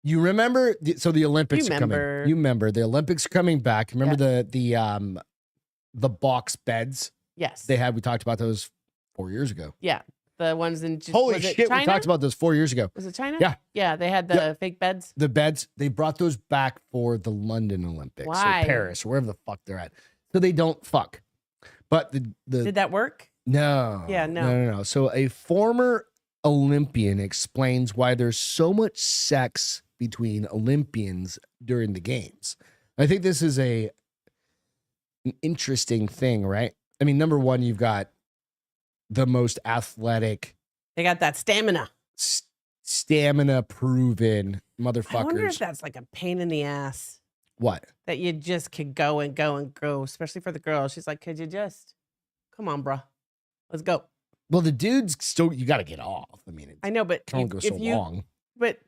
You remember? So the Olympics are coming. You remember the Olympics are coming back. Remember the box beds Yes. they had? We talked about those 4 years ago. Yeah. The ones in Holy was it shit! China? We talked about those 4 years ago. Was it China? Yeah. Yeah. They had the fake beds. The beds, they brought those back for the London Olympics Why? or Paris or wherever the fuck they're at. So they don't fuck. But the Did that work? no. Yeah, no. No. So a former Olympian explains why there's so much sex between Olympians during the games. I think this is an interesting thing, right? I mean, number one, you've got the most athletic, They got that stamina. stamina proven motherfuckers. I wonder if that's like a pain in the ass What? that you just could go and go and go, especially for the girl. She's like, could you just come on, bro? Let's go. Well, the dudes still, you got to get off. I mean, it I know, but can only go so long. But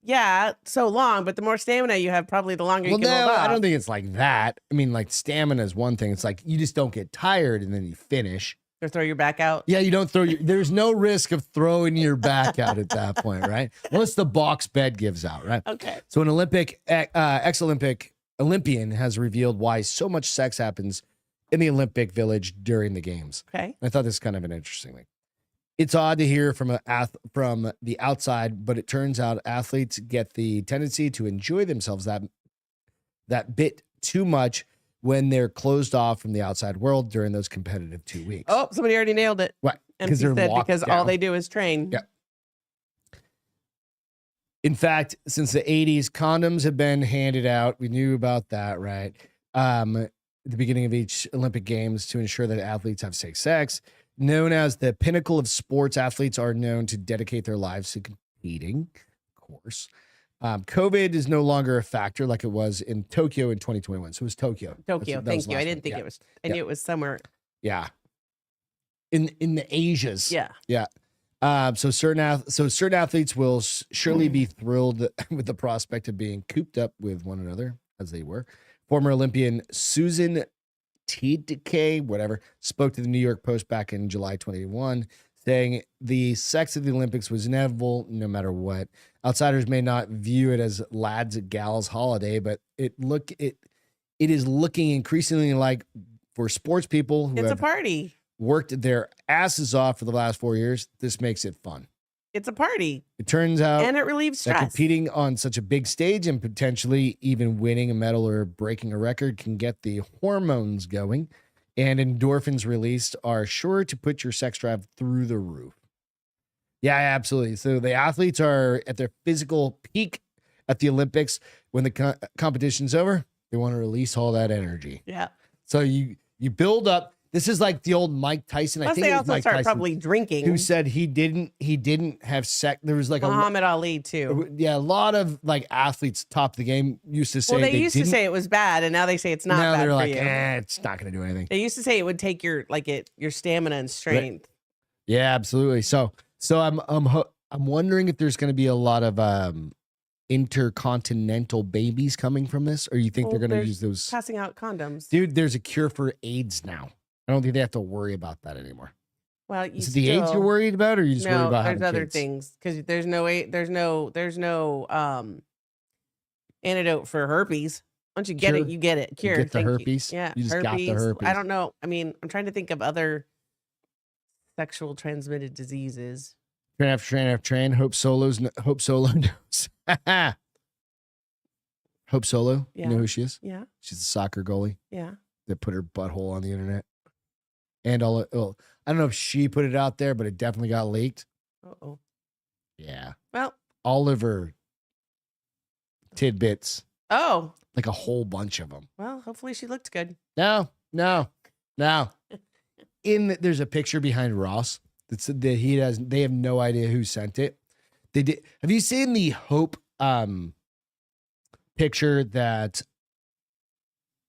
yeah, so long. But the more stamina you have, probably the longer Well, you can hold no, off. I don't think it's like that. I mean, like stamina is one thing. It's like you just don't get tired and then you finish. Or throw your back out. Yeah, you don't there's no risk of throwing your back out at that point, right? Unless the box bed gives out, right? Okay. So an ex-Olympic Olympian has revealed why so much sex happens in the Olympic Village during the games. Okay. I thought this is kind of an interesting thing. It's odd to hear from the outside, but it turns out athletes get the tendency to enjoy themselves that bit too much when they're closed off from the outside world during those competitive 2 weeks. Oh, somebody already nailed it. What? MC They're said locked because all down. they do is train. Yeah. In fact, since the 80s, condoms have been handed out. We knew about that, right? At the beginning of each Olympic Games to ensure that athletes have safe sex. Known as the pinnacle of sports, athletes are known to dedicate their lives to competing, of course. COVID is no longer a factor like it was in Tokyo in 2021. So it was Tokyo. Tokyo. That was Thank you. I last didn't one. think Yeah. it was. I knew it was somewhere. Yeah. In the Asias. Yeah. Yeah. So certain athletes will surely be thrilled with the prospect of being cooped up with one another, as they were. Former Olympian Susan T.D.K. whatever spoke to the New York Post back in July 2021, saying the sex of the Olympics was inevitable no matter what. Outsiders may not view it as lads and gals holiday, but it is looking increasingly like, for sports people who It's a have party. worked their asses off for the last 4 years, this makes it fun. It's a party. It turns out And it relieves that stress. competing on such a big stage and potentially even winning a medal or breaking a record can get the hormones going, and endorphins released are sure to put your sex drive through the roof. Yeah, absolutely. So the athletes are at their physical peak at the Olympics. When the competition's over, they want to release all that energy. Yeah. So you build up. This is like the old Mike Tyson. Plus, I think they it was also Mike start Tyson probably drinking. who said he didn't have sex. There was like Muhammad Ali too. a lot of like athletes top of the game used to say Well, they used to didn't. say it was bad, and now they say it's not Now bad they're for like, you. it's not going to do anything. They used to say it would take your stamina and strength. Yeah, absolutely. So I'm wondering if there's going to be a lot of intercontinental babies coming from this, or you think they're Well, going to there's use those? Passing out condoms. Dude, there's a cure for AIDS now. I don't think they have to worry about that anymore. Well, you Is it the AIDS you're still- worried about, or you just worried No, about there's having other kids? things because there's no antidote for herpes. Once you get Cure? it, you get it. You Cure. get the thank herpes? Yeah, You just got the herpes. I don't know. I mean, I'm trying to think of other sexual transmitted diseases. Train after train after train. Hope Solo knows. Hope Solo. You know Yeah. who she is? Yeah, She's a soccer goalie yeah. that put her butthole on the internet. And I don't know if she put it out there, but it definitely got leaked. Oh. Yeah. Well. Oliver tidbits, Oh. like a whole bunch of them. Well, hopefully she looked good. No. There's a picture behind Ross that said that they have no idea who sent it. They did. Have you seen the Hope picture that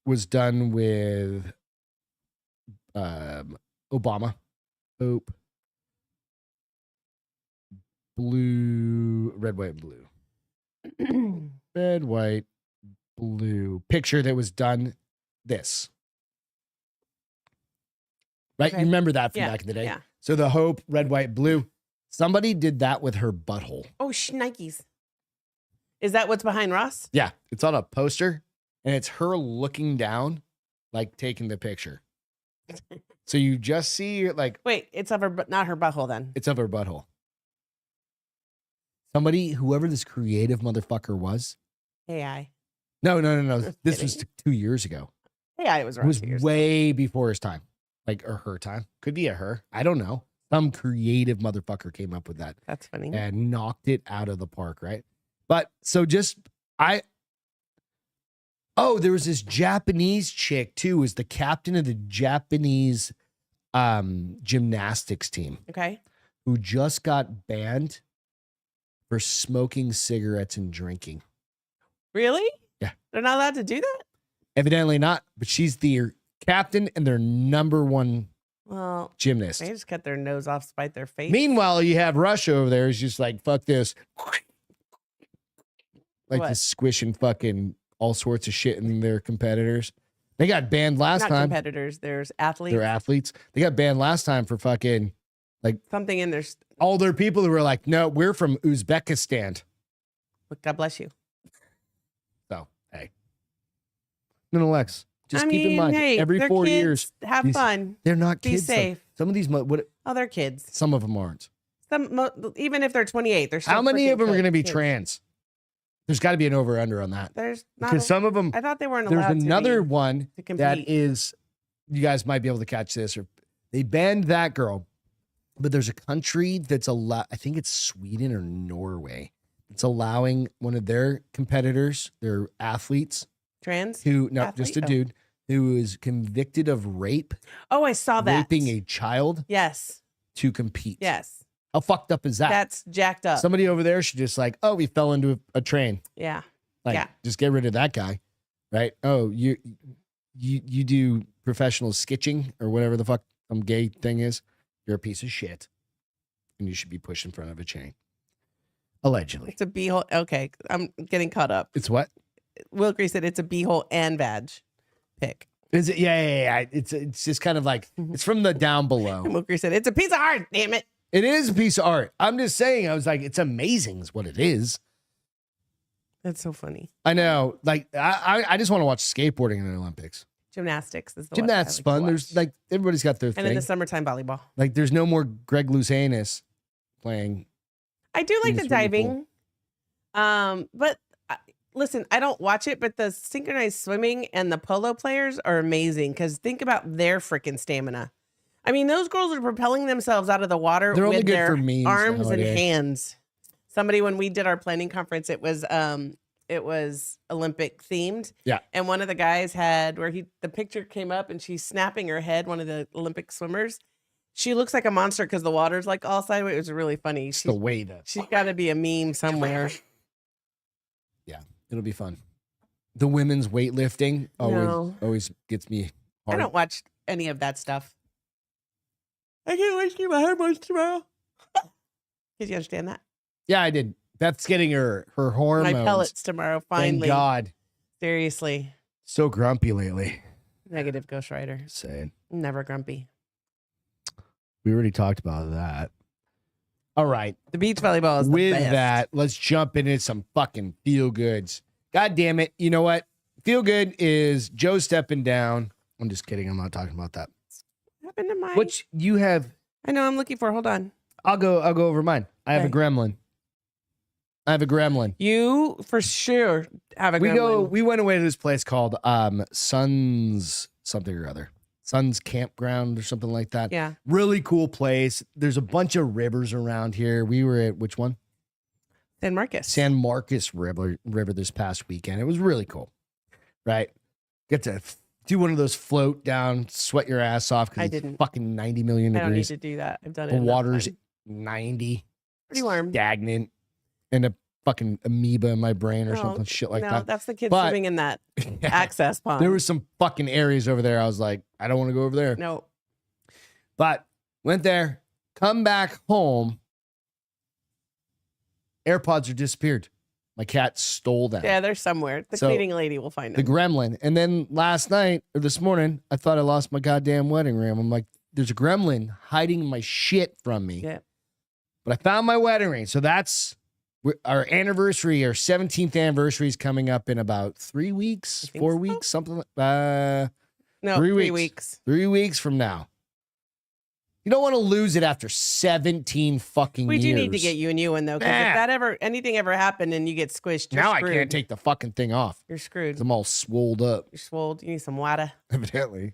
was done with Obama? Hope. Blue, red, white, blue. Red, white, blue. Picture that was done this. Right? Okay. You remember that from Yeah, back in the day? yeah. So the hope, red, white, blue. Somebody did that with her butthole. Oh, Nikes. Is that what's behind Ross? Yeah, it's on a poster, and it's her looking down, like taking the picture. So you just see like Wait, it's of her, but not her butthole then. it's of her butthole. Somebody, whoever this creative motherfucker was. AI. No. This was 2 years ago. AI was It around was 2 years. way before his time, like or her time. Could be a her. I don't know. Some creative motherfucker came up with that That's funny. and knocked it out of the park, right? But so there was this Japanese chick too, was the captain of the Japanese gymnastics team Okay. who just got banned for smoking cigarettes and drinking. Really? Yeah. They're not allowed to do that? Evidently not, but she's the captain and their number one Well, gymnast. they just cut their nose off, spite their face. Meanwhile, you have Russia over there who's just like, fuck this. Like What? just squishing fucking all sorts of shit in their competitors. They got banned last Not time. competitors. There's athletes. They're athletes. They got banned last time for fucking Something in there. all their people who were like, no, we're from Uzbekistan. God bless you. So, hey. Nonetheless, just I keep in mean, mind, hey, every they're 4 kids. years, Have these- fun. they're not Be kids. though. safe. Some of these, Oh, they're kids. some of them aren't. Even if they're 28, they're still How many freaking of them are going to be kids. trans? There's got to be an over under on that. There's not. Because some of them, I thought they weren't there's allowed another to, be, one to compete. that is, you guys might be able to catch this, or they banned that girl, but there's a country that's I think it's Sweden or Norway. It's allowing one of their competitors, their athletes, Trans? just a Athlete? Oh. dude who is convicted of rape, Oh, I saw that. raping a child Yes. to compete. Yes. How fucked up is that? That's jacked up. Somebody over there should just like, oh, we fell into a train. Yeah. Like, Yeah. just get rid of that guy, right? Oh, you do professional sketching or whatever the fuck some gay thing is. You're a piece of shit, and you should be pushed in front of a chain. Allegedly, It's a beehole. Okay. I'm getting caught up. it's what Wilkery said it's a beehole and vag pick. is it? Yeah. It's just kind of like it's from the down below. And Wilkery said it's a piece of art. Damn it. It is a piece of art. I'm just saying. I was like, it's amazing, is what it is. That's so funny. I know. Like, I just want to watch skateboarding in the Olympics. Gymnastics is the one I Gymnastics like to fun. watch. There's like everybody's got their and in thing. the summertime volleyball. Like, there's no more Greg Lousanis playing. I do like in the the swimming diving. But listen, I don't watch it, but the synchronized swimming and the polo players are amazing because think about their freaking stamina. I mean, those girls are propelling themselves out of the water They're only with good their for memes arms and nowadays. hands. Somebody, when we did our planning conference, it was Olympic themed. Yeah. And one of the guys had the picture came up and she's snapping her head, one of the Olympic swimmers. She looks like a monster because the water's like all sideways. It was really funny. It's the way that She's got to be a meme somewhere. it'll be fun. The women's weightlifting No. always gets me I hard. don't watch any of that stuff. I can't wait to get my hormones tomorrow. Did you understand that? Yeah, I did. Beth's getting her hormones. My pellets tomorrow, Thank finally. God. Seriously. So grumpy lately. Negative Ghost Rider. Saying. Never grumpy. We already talked about that. All right. The beach volleyball is the With best. that, let's jump into some fucking feel goods. God damn it. You know what? Feel good is Joe stepping down. I'm just kidding. I'm not talking about that. What happened to mine? Which you have. I know I'm looking for. Hold on. I'll go over mine. I have a Okay. gremlin. You for sure have a gremlin. We went away to this place called Sun's something or other. Sun's Campground or something like that. Yeah. Really cool place. There's a bunch of rivers around here. We were at which one? San Marcos. San Marcos River this past weekend. It was really cool. Right? Get to do one of those float down, sweat your ass off I because it's didn't. fucking 90 million I don't need degrees. to do that. I've done it. The enough water's time. 90. Pretty warm. Stagnant. And a fucking amoeba in my brain or No, something shit like no, that. that's the kids But- swimming in that access pond. There was some fucking areas over there. I was like, I don't want to go over there. no. But went there, come back home. AirPods are disappeared. My cat stole them. Yeah, they're somewhere. The So, cleaning lady will find The them. gremlin. And then last night or this morning, I thought I lost my goddamn wedding ring. I'm like, there's a gremlin hiding my shit from me. Yeah. But I found my wedding ring. So that's our anniversary. Our 17th anniversary is coming up in about 3 weeks, 4 weeks, something like No, 3 weeks. 3 weeks from now. You don't want to lose it after 17 fucking We years. do need to get you a new one though, because if that anything ever happened and you get squished, you're now screwed. I can't take the fucking thing off. You're screwed. 'Cause I'm all swolled up. You're swolled. You need some water. Evidently.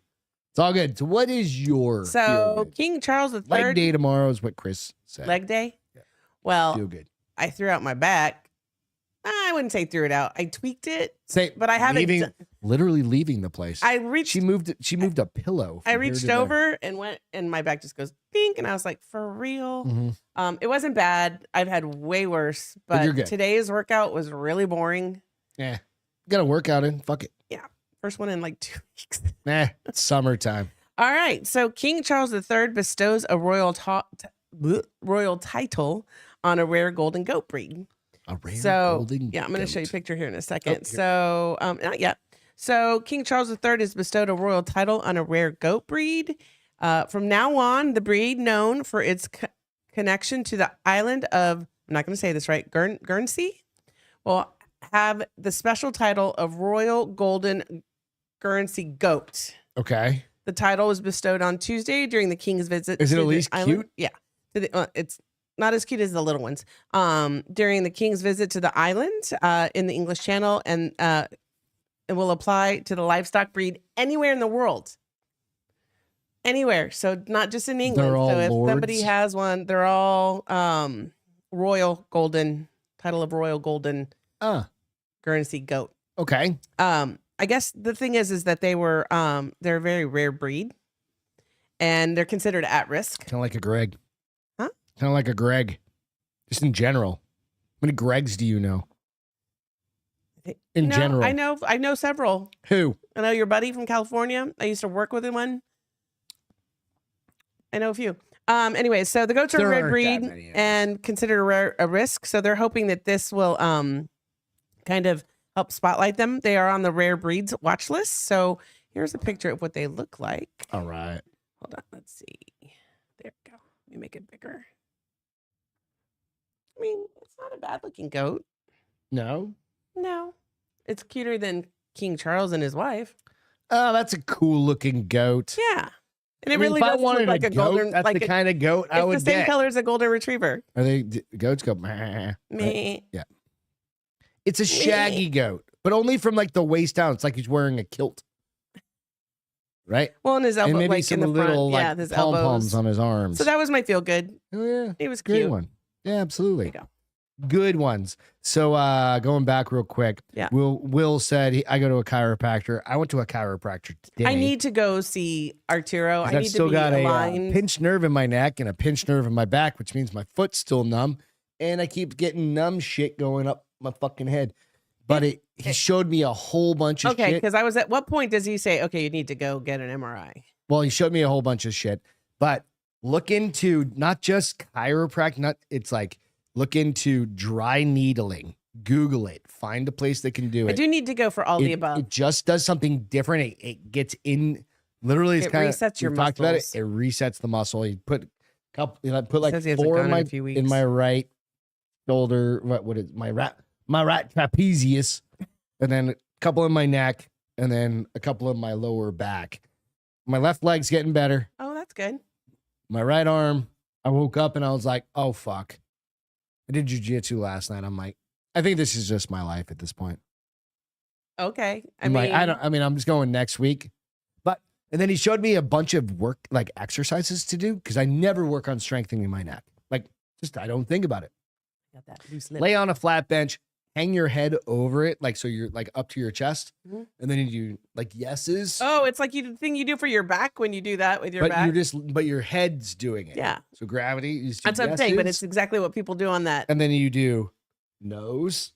It's all good. So what is your So feel good? King Charles III. Leg day tomorrow is what Chris said. Leg day? Yeah. Well, Feel good. I threw out my back. I wouldn't say threw it out. I tweaked it, Say, but I haven't. Literally leaving the place. I reached. She moved a pillow. I from here reached to there. over and went, and my back just goes dink, and I was like, for real. Mhm. It wasn't bad. I've had way worse, But you're but good. today's workout was really boring. Yeah. Got a workout in. Fuck it. First one in like 2 weeks. Nah, it's summertime. All right. So King Charles III bestows a royal title on a rare golden goat breed. A rare So golden yeah, I'm going to show you a goat. picture here in a second. here. So not yet. So King Charles III has bestowed a royal title on a rare goat breed. From now on, the breed, known for its connection to the island of, I'm not going to say this right, Guernsey, will have the special title of Royal Golden Guernsey Goat. Okay. The title was bestowed on Tuesday during the King's visit. Is it to at the least island. cute? Yeah. It's not as cute as the little ones. During the King's visit to the island in the English Channel, and it will apply to the livestock breed anywhere in the world. Anywhere. So not just in England. They're all so if lords? somebody has one, they're all royal golden, title of royal golden Guernsey goat. Okay. I guess the thing is that they're a very rare breed, and they're considered at risk. Kind of like a Greg. Huh? Kind of like a Greg. Just in general. How many Gregs do you know? In No, general. I know several. Who? I know your buddy from California. I used to work with him one. I know a few. Anyway, so the goats are There a rare aren't breed that many, and considered a risk. So they're hoping that this will kind of help spotlight them. They are on the rare breeds watch list. So here's a picture of what they look like. All right. Hold on, let's see. There we go. Let me make it bigger. I mean, it's not a bad looking goat. No. No. It's cuter than King Charles and his wife. Oh, that's a cool looking goat. Yeah. And it I mean, really if I does wanted look like a goat, golden, that's like the kind of goat I it's would the same get. color as a golden retriever. Are they goats go? Meh. Meh. Yeah. It's a shaggy goat, but only from like the waist down. It's like he's wearing a kilt. Right? Well, and his elbow, And maybe like some in the little front. Yeah, like his pom elbows. poms on his arms. So that was my feel good. Oh yeah. He was Great cute. one. Yeah, absolutely. There you go. Good ones. So going back real quick. Yeah. Will said I go to a chiropractor. I went to a chiropractor today. I need to go see Arturo. I I've need still to be got a aligned. pinched nerve in my neck and a pinched nerve in my back, which means my foot's still numb, and I keep getting numb shit going up my fucking head. But he showed me a whole bunch of Okay, shit. because I was at what point does he say, okay, you need to go get an MRI? Well, he showed me a whole bunch of shit. But look into not just chiropractic, it's like look into dry needling. Google it. Find a place that can do it. I do need to go for all the above. It just does something different. It gets in. Literally, it's It kind of resets your talked about it. muscles. It resets the muscle. You put put like Says he hasn't 4 gone in in a my few in weeks. my right shoulder. What is my right trapezius, and then a couple in my neck, and then a couple in my lower back. My left leg's getting better. Oh, that's good. My right arm. I woke up and I was like, oh fuck. I did jujitsu last night. I'm like, I think this is just my life at this point. Okay. I I'm mean, like, I'm just going next week. And then he showed me a bunch of work, like exercises to do, because I never work on strengthening my neck. Like, just I don't think about it. got that loose lip. Lay on a flat bench, hang your head over it, like so you're like up to your chest, Mhm. and then you do like yeses. Oh, it's like the thing you do for your back when you do that with your but back. but your head's doing it. Yeah. So gravity. You just do That's what I'm saying, but yeses, it's exactly what people do on that. and then you do nose,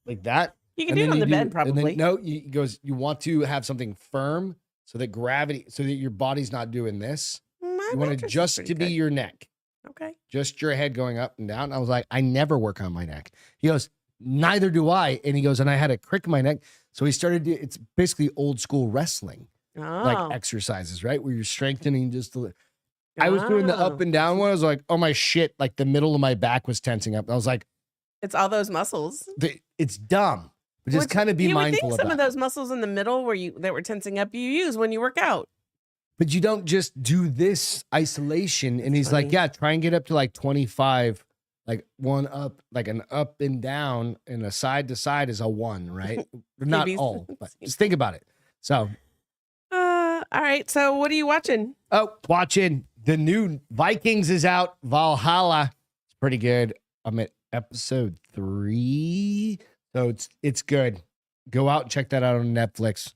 like that. You can And do it then on you the bed, and then- probably. no, he goes. You want to have something firm so that gravity, so that your body's not doing this. My You want it mattress is just pretty to be good. your neck, Okay. just your head going up and down. And I was like, I never work on my neck. He goes, neither do I. And he goes, and I had a crick in my neck. So he started. It's basically old school wrestling. like exercises, right? Where you're strengthening just a I was doing the up and down one. I was like, oh my shit. Like the middle of my back was tensing up. I was like, it's all those muscles. It's dumb. But just kind of be mindful of that. Some of those muscles in the middle that were tensing up, you use when you work out. But you don't just do this isolation. And he's like, yeah, try and get up to like 25, like one up, like an up and down, and a side to side is a 1, right? Not all, but just think about it. So, all right. So, what are you watching? Oh, watching the new Vikings is out. Valhalla. It's pretty good. I'm at episode 3. So it's good. Go out and check that out on Netflix.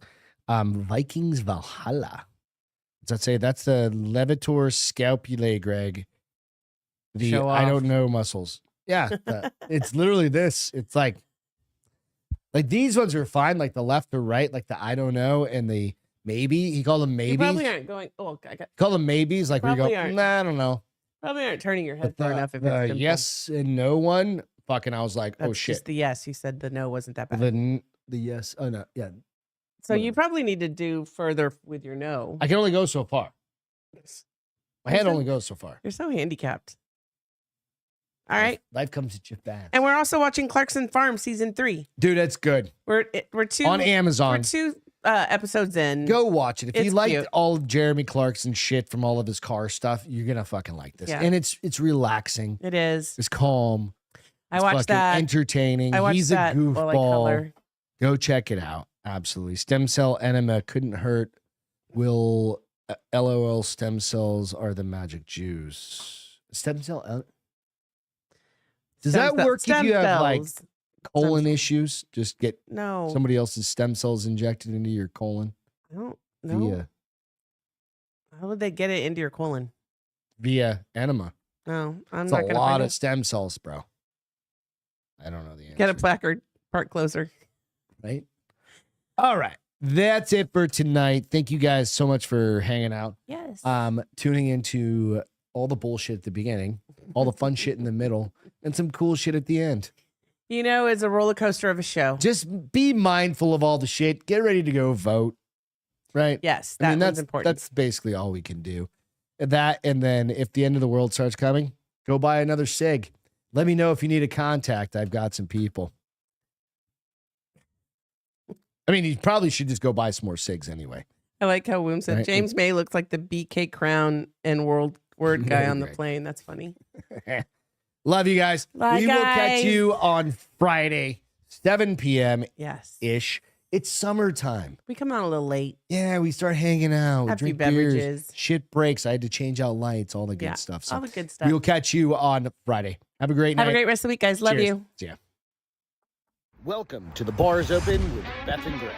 Vikings Valhalla. Does that say that's the levator scapulae, Greg? The Show off. I don't know muscles. Yeah, it's literally this. It's like these ones are fine, like the left or right, like the I don't know and the maybe. He called them maybes. You probably aren't going. Oh, call them maybes, like we go. Nah, I don't know. Probably aren't turning your head far enough. If the it's yes and no one. Fucking, I was like, That's oh shit. Just the yes. You said the no wasn't that bad. The yes. Oh no. Yeah. So you probably need to do further with your no. I can only go so far. My head only goes so far. You're so handicapped. All right. Life comes at you fast. And we're also watching Clarkson Farm season 3. Dude, that's good. We're 2 on Amazon. We're 2 episodes in. Go watch it. If you liked cute. all of Jeremy Clarkson shit from all of his car stuff, you're gonna fucking like this. Yeah. And it's relaxing. It is. It's calm. I watched that. Entertaining. I watched He's that a goofball. color. Go check it out. Absolutely. Stem cell enema couldn't hurt. Will LOL stem cells are the magic juice. Stem cell. Does that work if you have like colon issues? Just get somebody else's stem cells injected into your colon. I don't know. How would they get it into your colon? Via enema. No, I'm it's not a going to. lot of stem cells, bro. I don't know the answer. Get a placard. Park closer. Right. All right. That's it for tonight. Thank you guys so much for hanging out. Yes. Tuning into all the bullshit at the beginning, all the fun shit in the middle, and some cool shit at the end. You know, it's a roller coaster of a show. Just be mindful of all the shit. Get ready to go vote. Right? Yes, that's important. That's basically all we can do. That, and then if the end of the world starts coming, go buy another cig. Let me know if you need a contact. I've got some people. I mean, you probably should just go buy some more cigs anyway. I like how Woom said, James May looks like the BK Crown and word guy on the plane. That's funny. Love you guys. Bye, we will catch you on Friday, 7 p.m. Yes. Ish. It's summertime. We come out a little late. Yeah, we start hanging out. Have a few drink beers. beverages. Shit breaks. I had to change out lights, all the good stuff. So all the good stuff. We will catch you on Friday. Have a great night. Have a great rest of the week, guys. Love you. See ya. Welcome to The Bars Open with Beth and Greg.